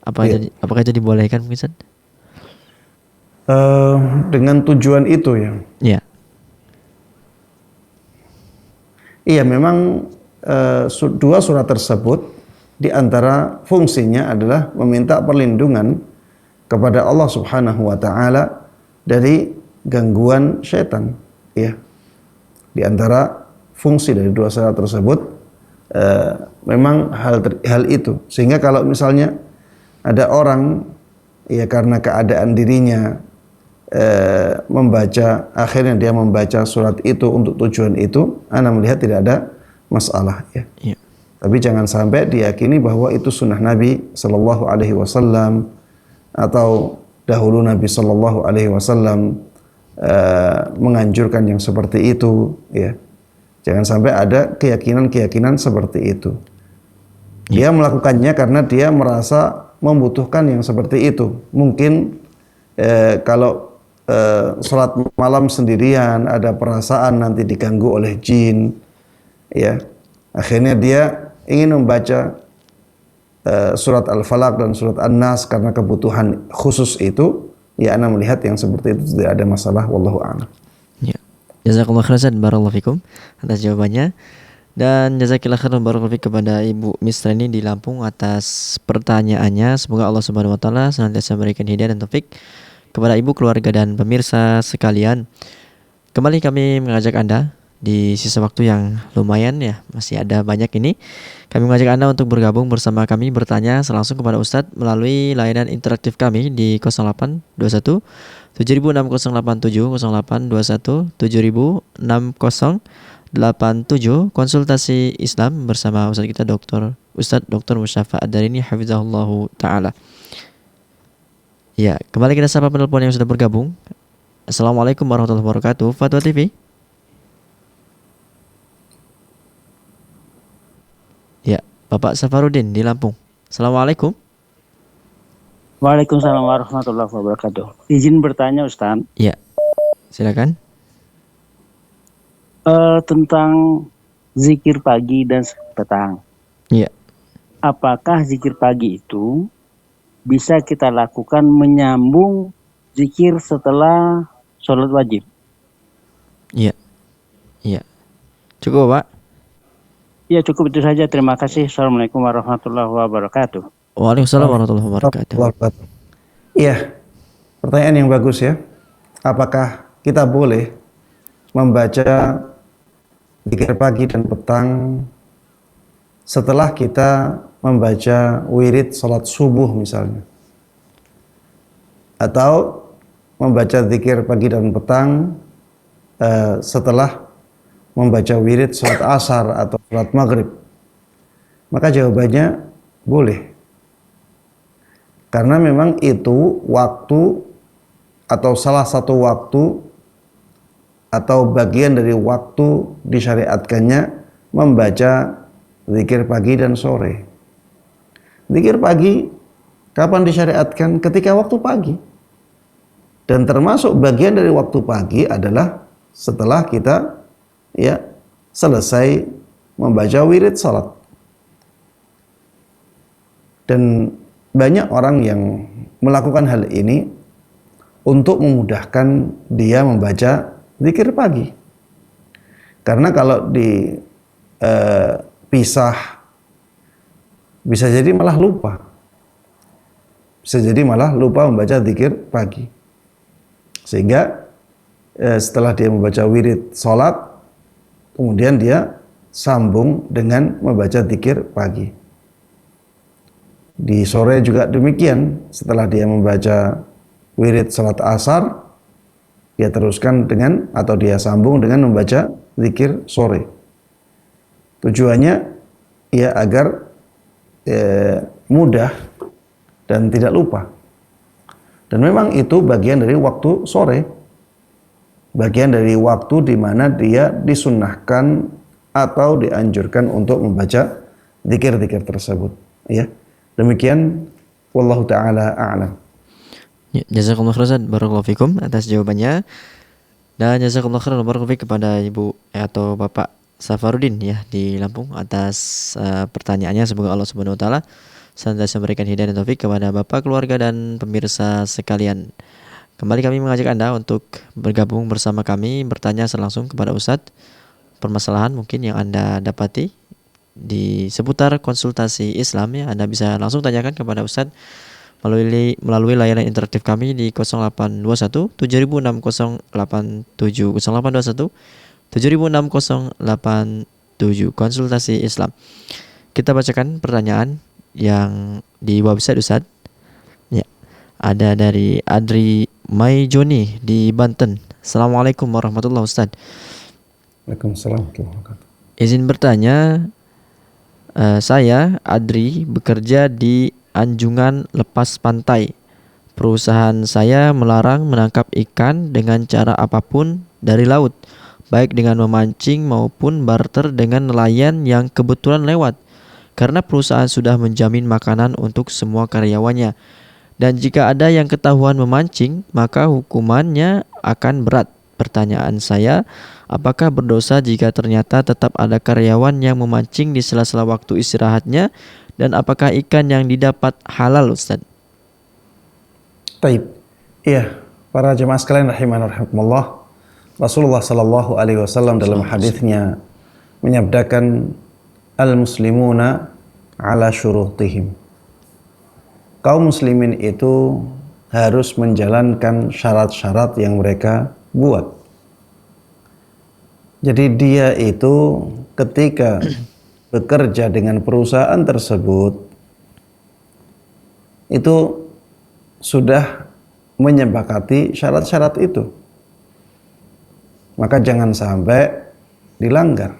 Apakah itu dibolehkan Ustaz? Dengan tujuan itu, ya. Iya. Iya, memang dua surat tersebut di antara fungsinya adalah meminta perlindungan kepada Allah Subhanahu wa taala dari gangguan setan, ya. Di antara fungsi dari dua salat tersebut memang hal itu. Sehingga kalau misalnya ada orang ya karena keadaan dirinya akhirnya dia membaca surat itu untuk tujuan itu, ana melihat tidak ada masalah ya. Iya. Tapi jangan sampai diyakini bahwa itu sunnah Nabi Sallallahu Alaihi Wasallam atau dahulu Nabi Sallallahu Alaihi Wasallam menganjurkan yang seperti itu ya. Jangan sampai ada keyakinan seperti itu. Dia melakukannya karena dia merasa membutuhkan yang seperti itu. Mungkin kalau sholat malam sendirian ada perasaan nanti diganggu oleh jin, ya akhirnya dia ingin membaca surat Al-Falaq dan surat An-Nas karena kebutuhan khusus itu. Ya, ana melihat yang seperti itu tidak ada masalah. Wallahu a'lam. Ya. Jazakallahu khairan, barakallahu fikum atas jawabannya. Dan jazakillah khairan barakallahu fikum kepada Ibu Mistrani di Lampung atas pertanyaannya. Semoga Allah Subhanahu wa taala senantiasa memberikan hidayah dan taufik kepada ibu, keluarga dan pemirsa sekalian. Kembali kami mengajak Anda di sisa waktu yang lumayan ya, masih ada banyak ini. Kami mengajak Anda untuk bergabung bersama kami, bertanya langsung kepada Ustadz melalui layanan interaktif kami di 0821 76087, 0821 76087, konsultasi Islam bersama Ustadz kita Ustadz Dr. Musyafa Ad-Darini hafizahullahu taala. Ya, kembali kita sapa penelpon yang sudah bergabung. Assalamualaikum warahmatullahi wabarakatuh. Fatwa TV. Ya, Bapak Safarudin di Lampung. Assalamualaikum. Waalaikumsalam warahmatullahi wabarakatuh. Izin bertanya Ustaz. Ya, silakan. Tentang zikir pagi dan petang. Ya. Apakah zikir pagi itu bisa kita lakukan menyambung zikir setelah sholat wajib? Iya. Iya. Cukup, Pak? Ya, cukup itu saja. Terima kasih. Assalamualaikum warahmatullahi wabarakatuh. Waalaikumsalam warahmatullahi wabarakatuh. Iya. Pertanyaan yang bagus ya. Apakah kita boleh membaca zikir pagi dan petang setelah kita membaca wirid salat subuh misalnya, atau membaca zikir pagi dan petang setelah membaca wirid salat asar atau salat maghrib? Maka jawabannya boleh, karena memang itu waktu atau salah satu waktu atau bagian dari waktu disyariatkannya membaca zikir pagi dan sore. Zikir pagi kapan disyariatkan? Ketika waktu pagi. Dan termasuk bagian dari waktu pagi adalah setelah kita ya selesai membaca wirid salat. Dan banyak orang yang melakukan hal ini untuk memudahkan dia membaca zikir pagi. Karena kalau dipisah bisa jadi malah lupa. Bisa jadi malah lupa membaca zikir pagi. Sehingga setelah dia membaca wirid salat, kemudian dia sambung dengan membaca zikir pagi. Di sore juga demikian, setelah dia membaca wirid salat asar, dia teruskan dengan atau dia sambung dengan membaca zikir sore. Tujuannya ya agar mudah dan tidak lupa. Dan memang itu bagian dari waktu sore, bagian dari waktu di mana dia disunnahkan atau dianjurkan untuk membaca zikir-zikir tersebut. Ya, demikian. Wallahu taala a'lam. Ya, jazakallahu khairan barakallahu fikum atas jawabannya. Dan jazakallahu khairan barakallahu fikum kepada Ibu atau Bapak Safarudin ya di Lampung atas pertanyaannya. Semoga Allah Subhanahu wa taala senantiasa memberikan hidayah dan taufik kepada Bapak, keluarga dan pemirsa sekalian. Kembali kami mengajak Anda untuk bergabung bersama kami, bertanya langsung kepada Ustadz permasalahan mungkin yang Anda dapati di seputar konsultasi Islam ya. Anda bisa langsung tanyakan kepada Ustadz melalui layanan interaktif kami di 0821 76087, 0821 76087 konsultasi Islam. Kita bacakan pertanyaan yang di website Ustadz. Ya, ada dari Adri Maijoni di Banten. Assalamualaikum warahmatullahi wabarakatuh. Waalaikumsalam warahmatullahi wabarakatuh. Izin bertanya, saya Adri bekerja di anjungan lepas pantai. Perusahaan saya melarang menangkap ikan dengan cara apapun dari laut, baik dengan memancing maupun barter dengan nelayan yang kebetulan lewat, karena perusahaan sudah menjamin makanan untuk semua karyawannya. Dan jika ada yang ketahuan memancing, maka hukumannya akan berat. Pertanyaan saya, apakah berdosa jika ternyata tetap ada karyawan yang memancing di sela-sela waktu istirahatnya, dan apakah ikan yang didapat halal, Ustaz? Taib. Iya, para jemaah sekalian rahimanirrahmatullah. Rasulullah sallallahu alaihi wasallam dalam hadisnya menyabdakan al-muslimuna ala syurutihim. Kaum muslimin itu harus menjalankan syarat-syarat yang mereka buat. Jadi dia itu ketika bekerja dengan perusahaan tersebut itu sudah menyepakati syarat-syarat itu, maka jangan sampai dilanggar.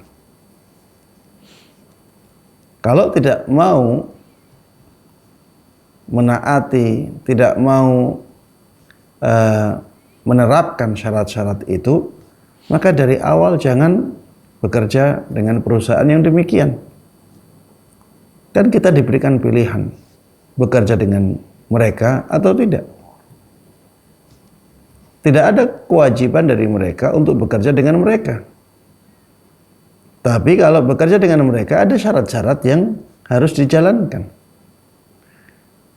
Kalau tidak mau menaati, tidak mau menerapkan syarat-syarat itu, maka dari awal jangan bekerja dengan perusahaan yang demikian. Dan kita diberikan pilihan bekerja dengan mereka atau tidak. Tidak ada kewajiban dari mereka untuk bekerja dengan mereka. Tapi kalau bekerja dengan mereka ada syarat-syarat yang harus dijalankan.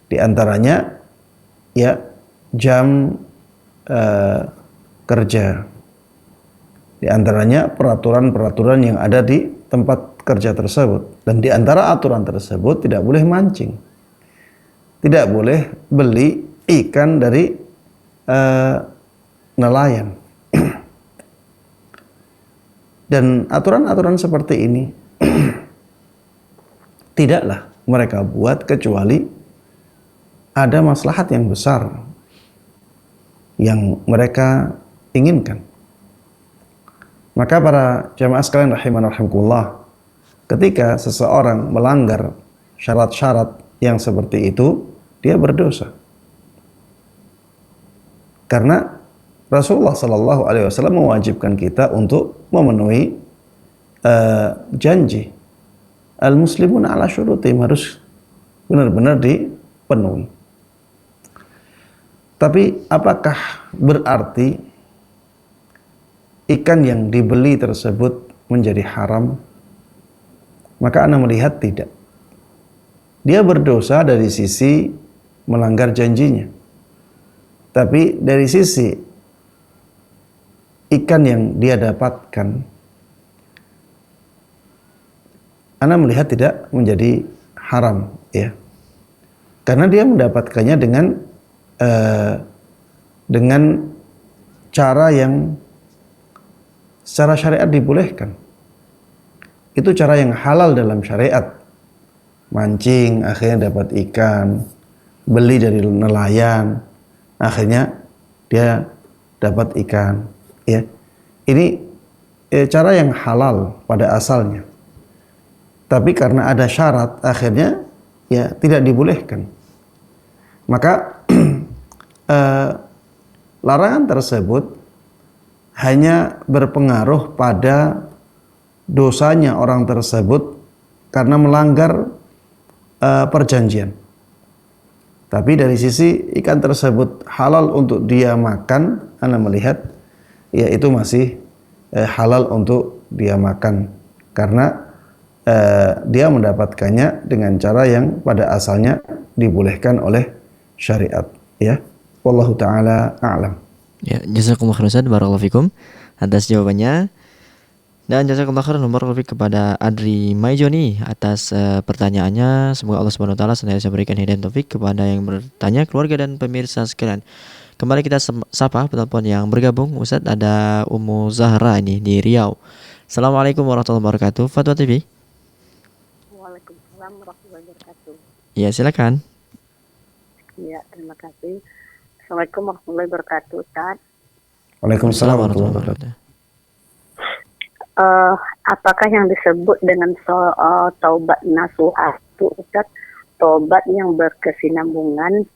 Di antaranya ya jam kerja. Di antaranya peraturan-peraturan yang ada di tempat kerja tersebut. Dan di antara aturan tersebut tidak boleh mancing. Tidak boleh beli ikan dari nelayan. Dan aturan-aturan seperti ini tidaklah mereka buat kecuali ada maslahat yang besar yang mereka inginkan. Maka para jamaah sekalian rahimanirrahmatullah, ketika seseorang melanggar syarat-syarat yang seperti itu, dia berdosa. Karena Rasulullah Sallallahu Alaihi Wasallam mewajibkan kita untuk memenuhi janji. Al-muslimun ala syurutim, harus benar-benar dipenuhi. Tapi apakah berarti ikan yang dibeli tersebut menjadi haram? Maka Anda melihat tidak. Dia berdosa dari sisi melanggar janjinya. Tapi dari sisi ikan yang dia dapatkan, Anda melihat tidak menjadi haram, ya. Karena dia mendapatkannya dengan cara yang secara syariat dibolehkan. Itu cara yang halal dalam syariat. Mancing, akhirnya dapat ikan. Beli dari nelayan, akhirnya dia dapat ikan. Ya, ini cara yang halal pada asalnya. Tapi karena ada syarat, akhirnya ya tidak dibolehkan. Maka larangan tersebut hanya berpengaruh pada dosanya orang tersebut karena melanggar perjanjian. Tapi dari sisi ikan tersebut halal untuk dia makan, Anda melihat ya itu masih halal untuk dia makan karena dia mendapatkannya dengan cara yang pada asalnya dibolehkan oleh syariat, ya. Wallahu taala a'lam. Ya, jazakumullah khairan Ustaz, barakallahu fikum atas jawabannya. Dan jazakumullah khairan barakallahu fikum kepada Adri Maijoni atas pertanyaannya. Semoga Allah Subhanahu wa taala senantiasa berikan hidayah dan taufik kepada yang bertanya, keluarga dan pemirsa sekalian. Kembali kita sapa penelpon yang bergabung. Ustadz, ada Ummu Zahra ini di Riau. Assalamualaikum warahmatullahi wabarakatuh. Fatwa TV. Waalaikumsalam warahmatullahi wabarakatuh. Ya, silakan. Ya, terima kasih. Assalamualaikum warahmatullahi wabarakatuh, Ustaz. Waalaikumsalam warahmatullahi wabarakatuh. Apakah yang disebut dengan taubat nasuha itu, Ustaz, taubat yang berkesinambungan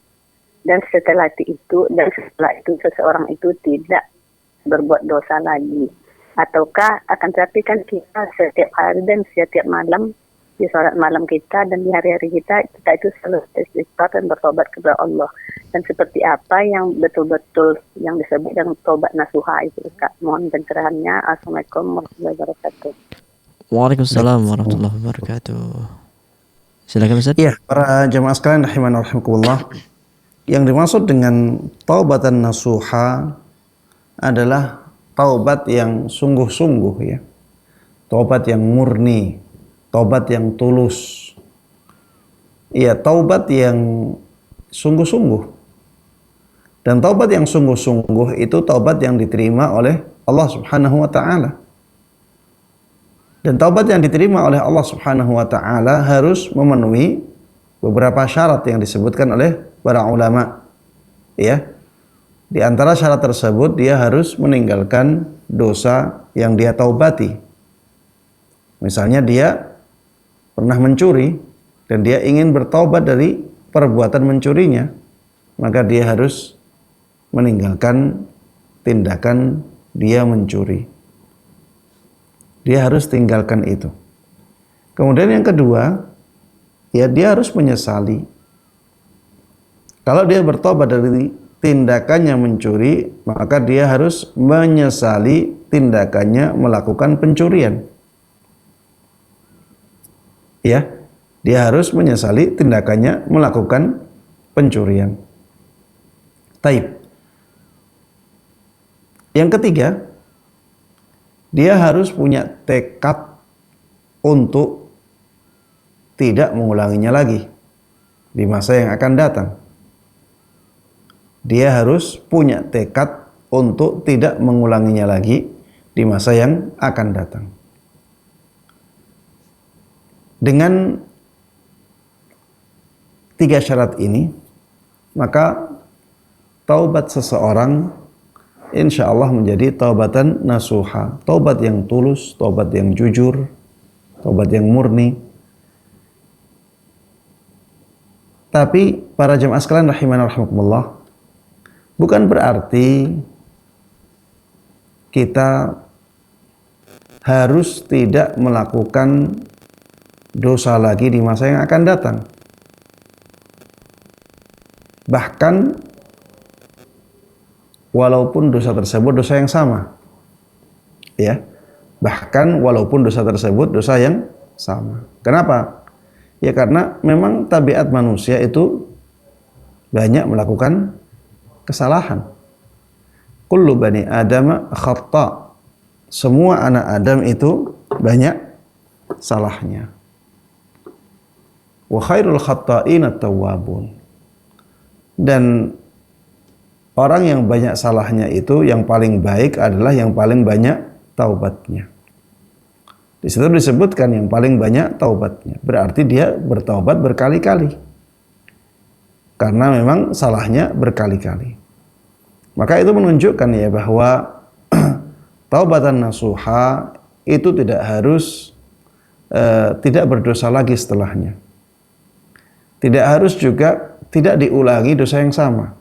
dan setelah itu seseorang itu tidak berbuat dosa lagi, ataukah akan tetapi kan kita setiap hari dan setiap malam di salat malam kita dan di hari-hari kita itu selalu istighfar dan bertobat kepada Allah, dan seperti apa yang betul-betul yang disebut dengan taubat nasuha itu, Ustaz? Mohon pencerahannya. Assalamualaikum warahmatullahi wabarakatuh. Waalaikumsalam warahmatullahi wabarakatuh. Silakan Ustaz. Iya, para jamaah sekalian rahimani wa rahimakumullah. Yang dimaksud dengan taubatan nasuha adalah taubat yang sungguh-sungguh, ya. Taubat yang murni, taubat yang tulus. Iya, taubat yang sungguh-sungguh. Dan taubat yang sungguh-sungguh itu taubat yang diterima oleh Allah Subhanahu wa taala. Dan taubat yang diterima oleh Allah Subhanahu wa taala harus memenuhi beberapa syarat yang disebutkan oleh para ulama. Ya. Di antara syarat tersebut dia harus meninggalkan dosa yang dia taubati. Misalnya dia pernah mencuri dan dia ingin bertaubat dari perbuatan mencurinya, maka dia harus meninggalkan tindakan dia mencuri. Dia harus tinggalkan itu. Kemudian yang kedua, ya dia harus menyesali. Kalau dia bertobat dari tindakannya mencuri, maka dia harus menyesali tindakannya melakukan pencurian. Ya, dia harus menyesali tindakannya melakukan pencurian. Taib. Yang ketiga, dia harus punya tekad untuk tidak mengulanginya lagi di masa yang akan datang. Dia harus punya tekad untuk tidak mengulanginya lagi di masa yang akan datang. Dengan 3 syarat ini, maka taubat seseorang insya Allah menjadi taubatan nasuha, taubat yang tulus, taubat yang jujur, taubat yang murni. Tapi para jemaah sekalian rahimani wa rahimakumullah, bukan berarti kita harus tidak melakukan dosa lagi di masa yang akan datang. Bahkan walaupun dosa tersebut dosa yang sama, ya, bahkan walaupun dosa tersebut dosa yang sama. Kenapa? Ya karena memang tabiat manusia itu banyak melakukan kesalahan. Kullu bani Adam khata. Semua anak Adam itu banyak salahnya. Wa khairul khatta'in at-tawwabun. Dan orang yang banyak salahnya itu yang paling baik adalah yang paling banyak taubatnya. Di situ disebutkan yang paling banyak taubatnya. Berarti dia bertaubat berkali-kali. Karena memang salahnya berkali-kali. Maka itu menunjukkan ya bahwa taubatan nasuha itu tidak harus tidak berdosa lagi setelahnya. Tidak harus juga tidak diulangi dosa yang sama.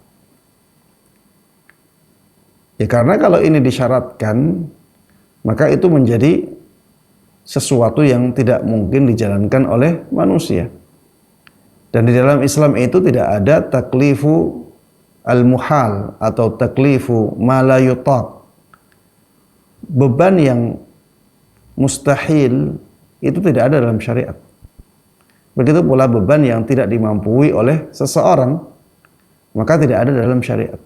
Ya karena kalau ini disyaratkan, maka itu menjadi sesuatu yang tidak mungkin dijalankan oleh manusia. Dan di dalam Islam itu tidak ada taklifu al-muhal atau taklifu ma la yutaq. Beban yang mustahil itu tidak ada dalam syariat. Begitu pula beban yang tidak dimampui oleh seseorang, maka tidak ada dalam syariat.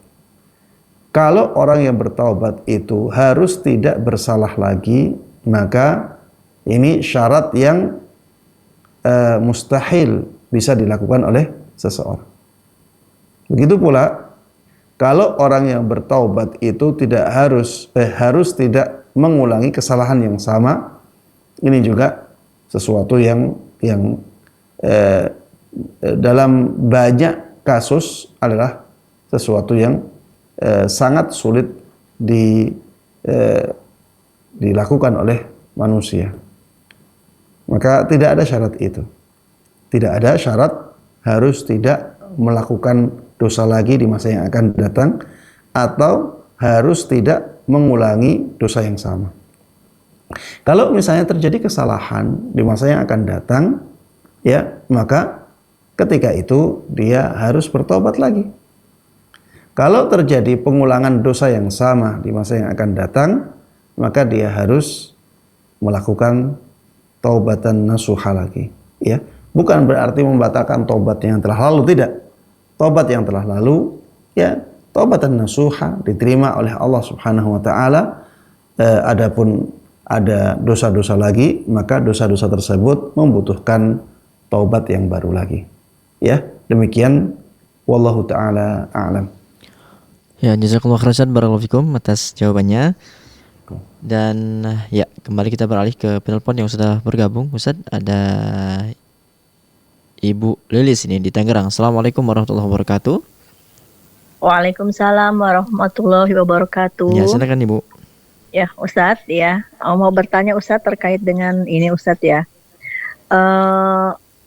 Kalau orang yang bertaubat itu harus tidak bersalah lagi, maka ini syarat yang mustahil bisa dilakukan oleh seseorang. Begitu pula kalau orang yang bertaubat itu harus tidak mengulangi kesalahan yang sama. Ini juga sesuatu yang dalam banyak kasus adalah sesuatu yang sangat sulit dilakukan oleh manusia. Maka tidak ada syarat itu. Tidak ada syarat harus tidak melakukan dosa lagi di masa yang akan datang, atau harus tidak mengulangi dosa yang sama. Kalau misalnya terjadi kesalahan di masa yang akan datang, ya, maka ketika itu dia harus bertobat lagi. Kalau terjadi pengulangan dosa yang sama di masa yang akan datang, maka dia harus melakukan taubatan nasuha lagi, ya. Bukan berarti membatalkan taubat yang telah lalu, tidak. Taubat yang telah lalu, ya, taubatan nasuha diterima oleh Allah Subhanahu wa taala. Adapun ada dosa-dosa lagi, maka dosa-dosa tersebut membutuhkan taubat yang baru lagi. Ya, demikian wallahu taala a'lam. Ya, jazakallahu khairan barakallahu fikum atas jawabannya. Dan ya, kembali kita beralih ke penelpon yang sudah bergabung. Ustaz, ada Ibu Lilis ini di Tangerang. Assalamualaikum warahmatullahi wabarakatuh. Waalaikumsalam warahmatullahi wabarakatuh. Ya, silakan Ibu. Ya, Ustadz, ya, mau bertanya Ustadz terkait dengan ini Ustadz, ya,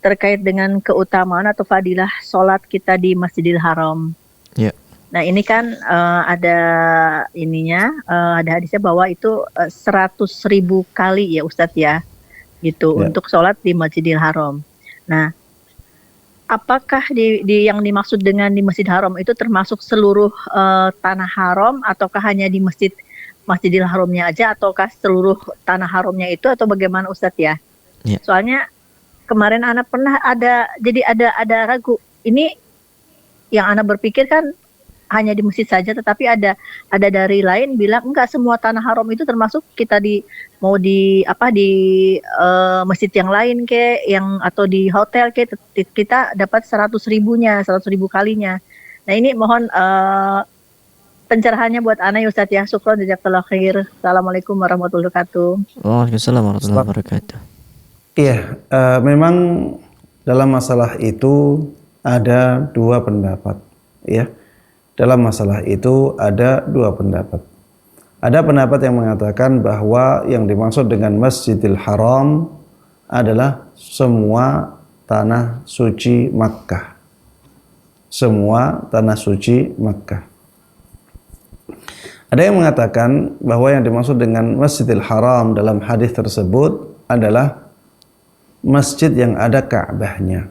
terkait dengan keutamaan atau fadilah sholat kita di Masjidil Haram. Ya. Nah, ini kan ada ininya, ada hadisnya bahwa itu 100.000 kali ya Ustadz, ya, gitu, untuk sholat di Masjidil Haram. Nah, apakah yang dimaksud dengan di Masjid Haram itu termasuk seluruh tanah haram, ataukah hanya di Masjidil Haramnya aja, ataukah seluruh tanah haramnya itu, atau bagaimana Ustadz, ya? Yeah. Soalnya kemarin anak pernah ada ragu. Ini yang anak berpikir kan hanya di masjid saja, tetapi ada dari lain bilang enggak, semua tanah haram itu termasuk kita di masjid yang lain atau di hotel kita dapat 100.000 kalinya. Nah, ini mohon pencerahannya buat anak ya Ustadz, ya. Syukron, jazakallahu khair. Assalamualaikum warahmatullahi wabarakatuh. Waalaikumsalam warahmatullahi wabarakatuh. Iya, memang dalam masalah itu ada dua pendapat, ya. Dalam masalah itu ada dua pendapat. Ada pendapat yang mengatakan bahwa yang dimaksud dengan Masjidil Haram adalah semua tanah suci Makkah. Semua tanah suci Makkah. Ada yang mengatakan bahwa yang dimaksud dengan Masjidil Haram dalam hadis tersebut adalah masjid yang ada Ka'bahnya.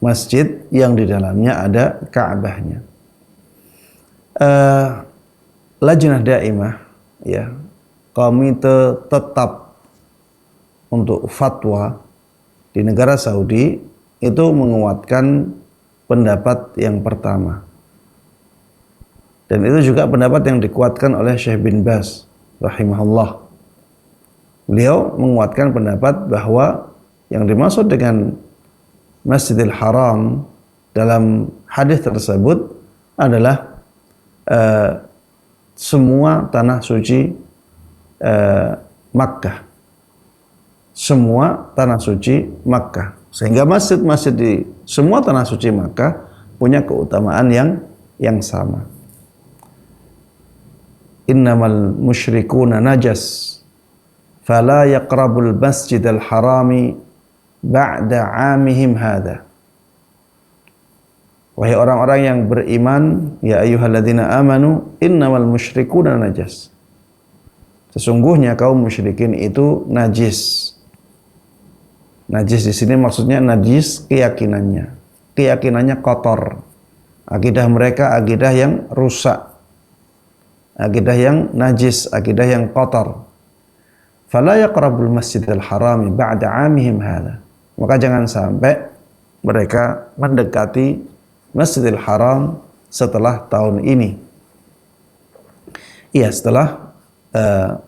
Masjid yang di dalamnya ada Ka'bahnya. Lajnah Daimah, ya, komite tetap untuk fatwa di negara Saudi itu menguatkan pendapat yang pertama, dan itu juga pendapat yang dikuatkan oleh Syekh bin Baz rahimahullah. Beliau menguatkan pendapat bahwa yang dimaksud dengan Masjidil Haram dalam hadis tersebut adalah semua tanah suci Makkah, semua tanah suci Makkah, sehingga masjid-masjid di semua tanah suci Makkah punya keutamaan yang sama. Innamal musyrikuna najas fala yaqrabul masjidal harami ba'da 'amihim hadha. Wahai orang-orang yang beriman, ya ayyuhalladzina amanu innamal musyrikuna najas. Sesungguhnya kaum musyrikin itu najis. Najis di sini maksudnya najis keyakinannya. Keyakinannya kotor. Akidah mereka akidah yang rusak. Akidah yang najis, akidah yang kotor. Fala yaqrabul masjidal harami ba'da 'amihim hadha. Maka jangan sampai mereka mendekati Masjidil Haram setelah tahun ini. Iya, setelah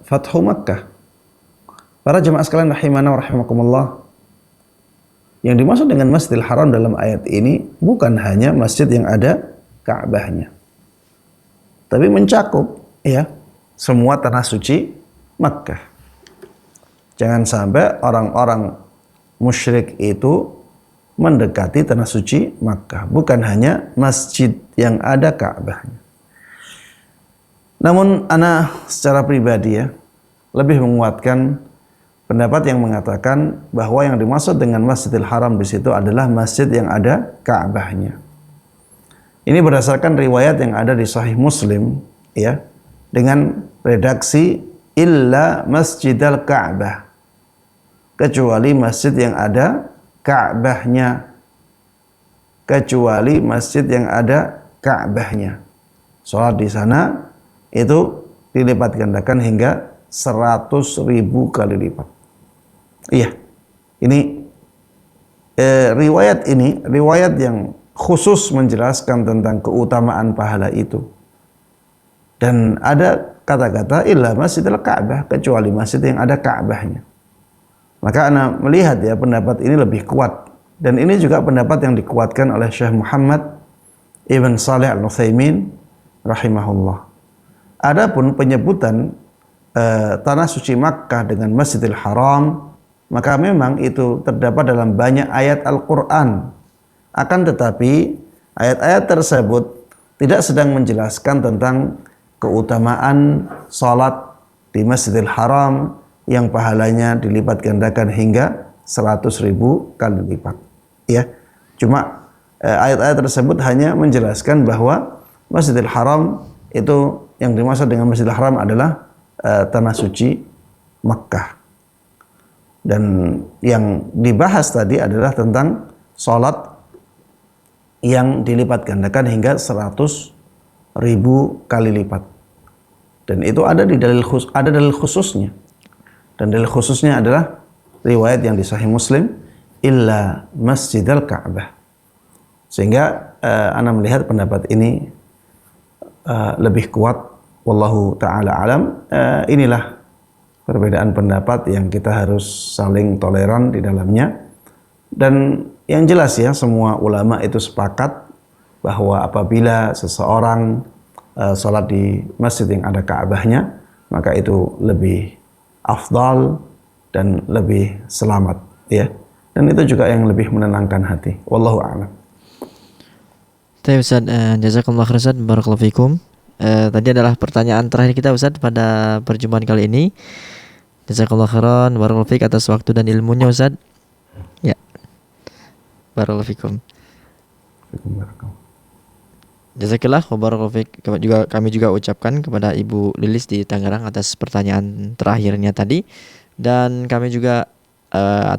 Fathu Makkah. Para jemaah sekalian rahimana wa rahimakumullah, yang dimaksud dengan Masjidil Haram dalam ayat ini bukan hanya masjid yang ada Ka'bahnya. tapi mencakup ya semua tanah suci Makkah. Jangan sampai orang-orang musyrik itu mendekati tanah suci Makkah, bukan hanya masjid yang ada Ka'bahnya. Namun ana secara pribadi ya lebih menguatkan pendapat yang mengatakan bahwa yang dimaksud dengan Masjidil Haram di situ adalah masjid yang ada Ka'bahnya. Ini berdasarkan riwayat yang ada di Sahih Muslim ya, dengan redaksi illa Masjidal Ka'bah, kecuali masjid yang ada Ka'bahnya, kecuali masjid yang ada Ka'bahnya. Salat di sana itu dilipat gandakan hingga 100.000 kali lipat. Iya, ini riwayat yang khusus menjelaskan tentang keutamaan pahala itu. Dan ada kata-kata illa Masjidil Ka'bah, kecuali masjid yang ada Ka'bahnya. Maka ana melihat ya pendapat ini lebih kuat, dan ini juga pendapat yang dikuatkan oleh Syekh Muhammad Ibn Shalih Al-Utsaimin rahimahullah. Adapun penyebutan tanah suci Makkah dengan Masjidil Haram, maka memang itu terdapat dalam banyak ayat Al-Quran. Akan tetapi ayat-ayat tersebut tidak sedang menjelaskan tentang keutamaan salat di Masjidil Haram yang pahalanya dilipat gandakan hingga 100.000 kali lipat. Ya, cuma ayat-ayat tersebut hanya menjelaskan bahwa Masjidil Haram itu yang dimaksud dengan Masjidil Haram adalah tanah suci Makkah. Dan yang dibahas tadi adalah tentang salat yang dilipat gandakan hingga 100.000 kali lipat. Dan itu ada di dalil khususnya. Dan dalil khususnya adalah riwayat yang di Sahih Muslim illa Masjidil Ka'bah. Sehingga ana melihat pendapat ini lebih kuat. Wallahu ta'ala alam. Inilah perbedaan pendapat yang kita harus saling toleran di dalamnya. Dan yang jelas ya, semua ulama itu sepakat bahwa apabila seseorang sholat di masjid yang ada Ka'bahnya, maka itu lebih afdal dan lebih selamat ya. Dan itu juga yang lebih menenangkan hati. Wallahu a'lam. Baik Ustaz, jazakallahu khairan Ustaz, barakallahu fikum. Tadi adalah pertanyaan terakhir kita Ustaz pada perjumpaan kali ini. Jazakallahu khairan, barakallahu fik atas waktu dan ilmunya Ustaz. Ya. Barakallahu fikum. Jazakillah wa barakallahu fik. Kami juga ucapkan kepada Ibu Lilis di Tangerang atas pertanyaan terakhirnya tadi. Dan kami juga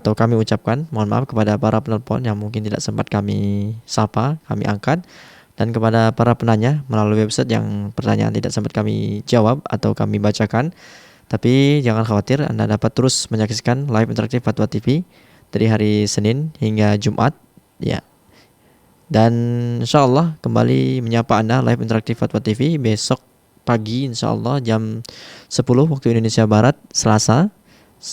kami ucapkan mohon maaf kepada para penelpon yang mungkin tidak sempat kami sapa, kami angkat. Dan kepada para penanya melalui website yang pertanyaan tidak sempat kami jawab atau kami bacakan. Tapi jangan khawatir, Anda dapat terus menyaksikan live interaktif Fatwa TV dari hari Senin hingga Jumat ya. Dan insyaallah kembali menyapa Anda live interaktif Fatwa TV besok pagi insyaallah jam 10 waktu Indonesia Barat, Selasa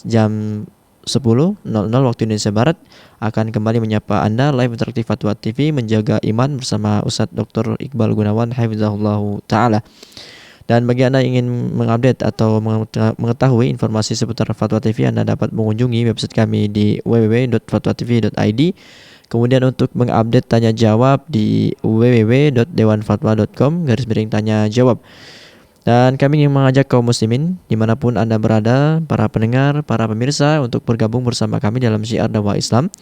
jam 10.00 waktu Indonesia Barat akan kembali menyapa Anda live interaktif Fatwa TV menjaga iman bersama Ustadz Dr. Iqbal Gunawan hafizahullahu taala. Dan bagi Anda yang ingin mengupdate atau mengetahui informasi seputar Fatwa TV, Anda dapat mengunjungi website kami di www.fatwatv.id. Kemudian untuk mengupdate tanya jawab di www.dewanfatwa.com/tanya jawab. Dan kami ingin mengajak kaum muslimin dimanapun Anda berada, para pendengar, para pemirsa, untuk bergabung bersama kami dalam syiar dakwah Islam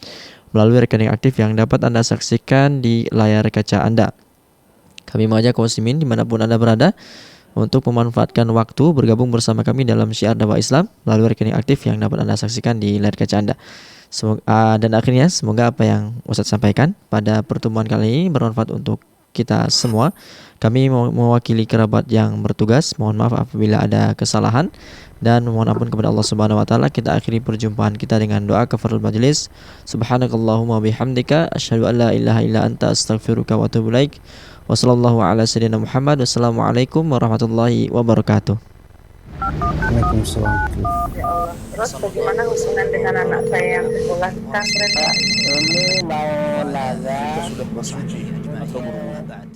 melalui rekening aktif yang dapat Anda saksikan di layar kaca Anda. Kami mengajak kaum muslimin dimanapun Anda berada untuk memanfaatkan waktu bergabung bersama kami dalam syiar dakwah Islam melalui rekening aktif yang dapat Anda saksikan di layar kaca Anda. Dan akhirnya semoga apa yang Ustadz sampaikan pada pertemuan kali ini bermanfaat untuk kita semua. Kami mewakili kerabat yang bertugas, mohon maaf apabila ada kesalahan dan mohon ampun kepada Allah Subhanahu wa taala. Kita akhiri perjumpaan kita dengan doa kafaratul majelis. Subhanakallahumma bihamdika asyhadu an la ilaha illa anta astaghfiruka wa atubu ilaik. Wa sallallahu ala sayyidina Muhammad. Wassalamualaikum warahmatullahi wabarakatuh. Waalaikumsalam. Ya Allah. Terus bagaimana hubungan dengan anak saya yang sekolah pesantren? Ini mau Kita sudah bersuci atau berwudu?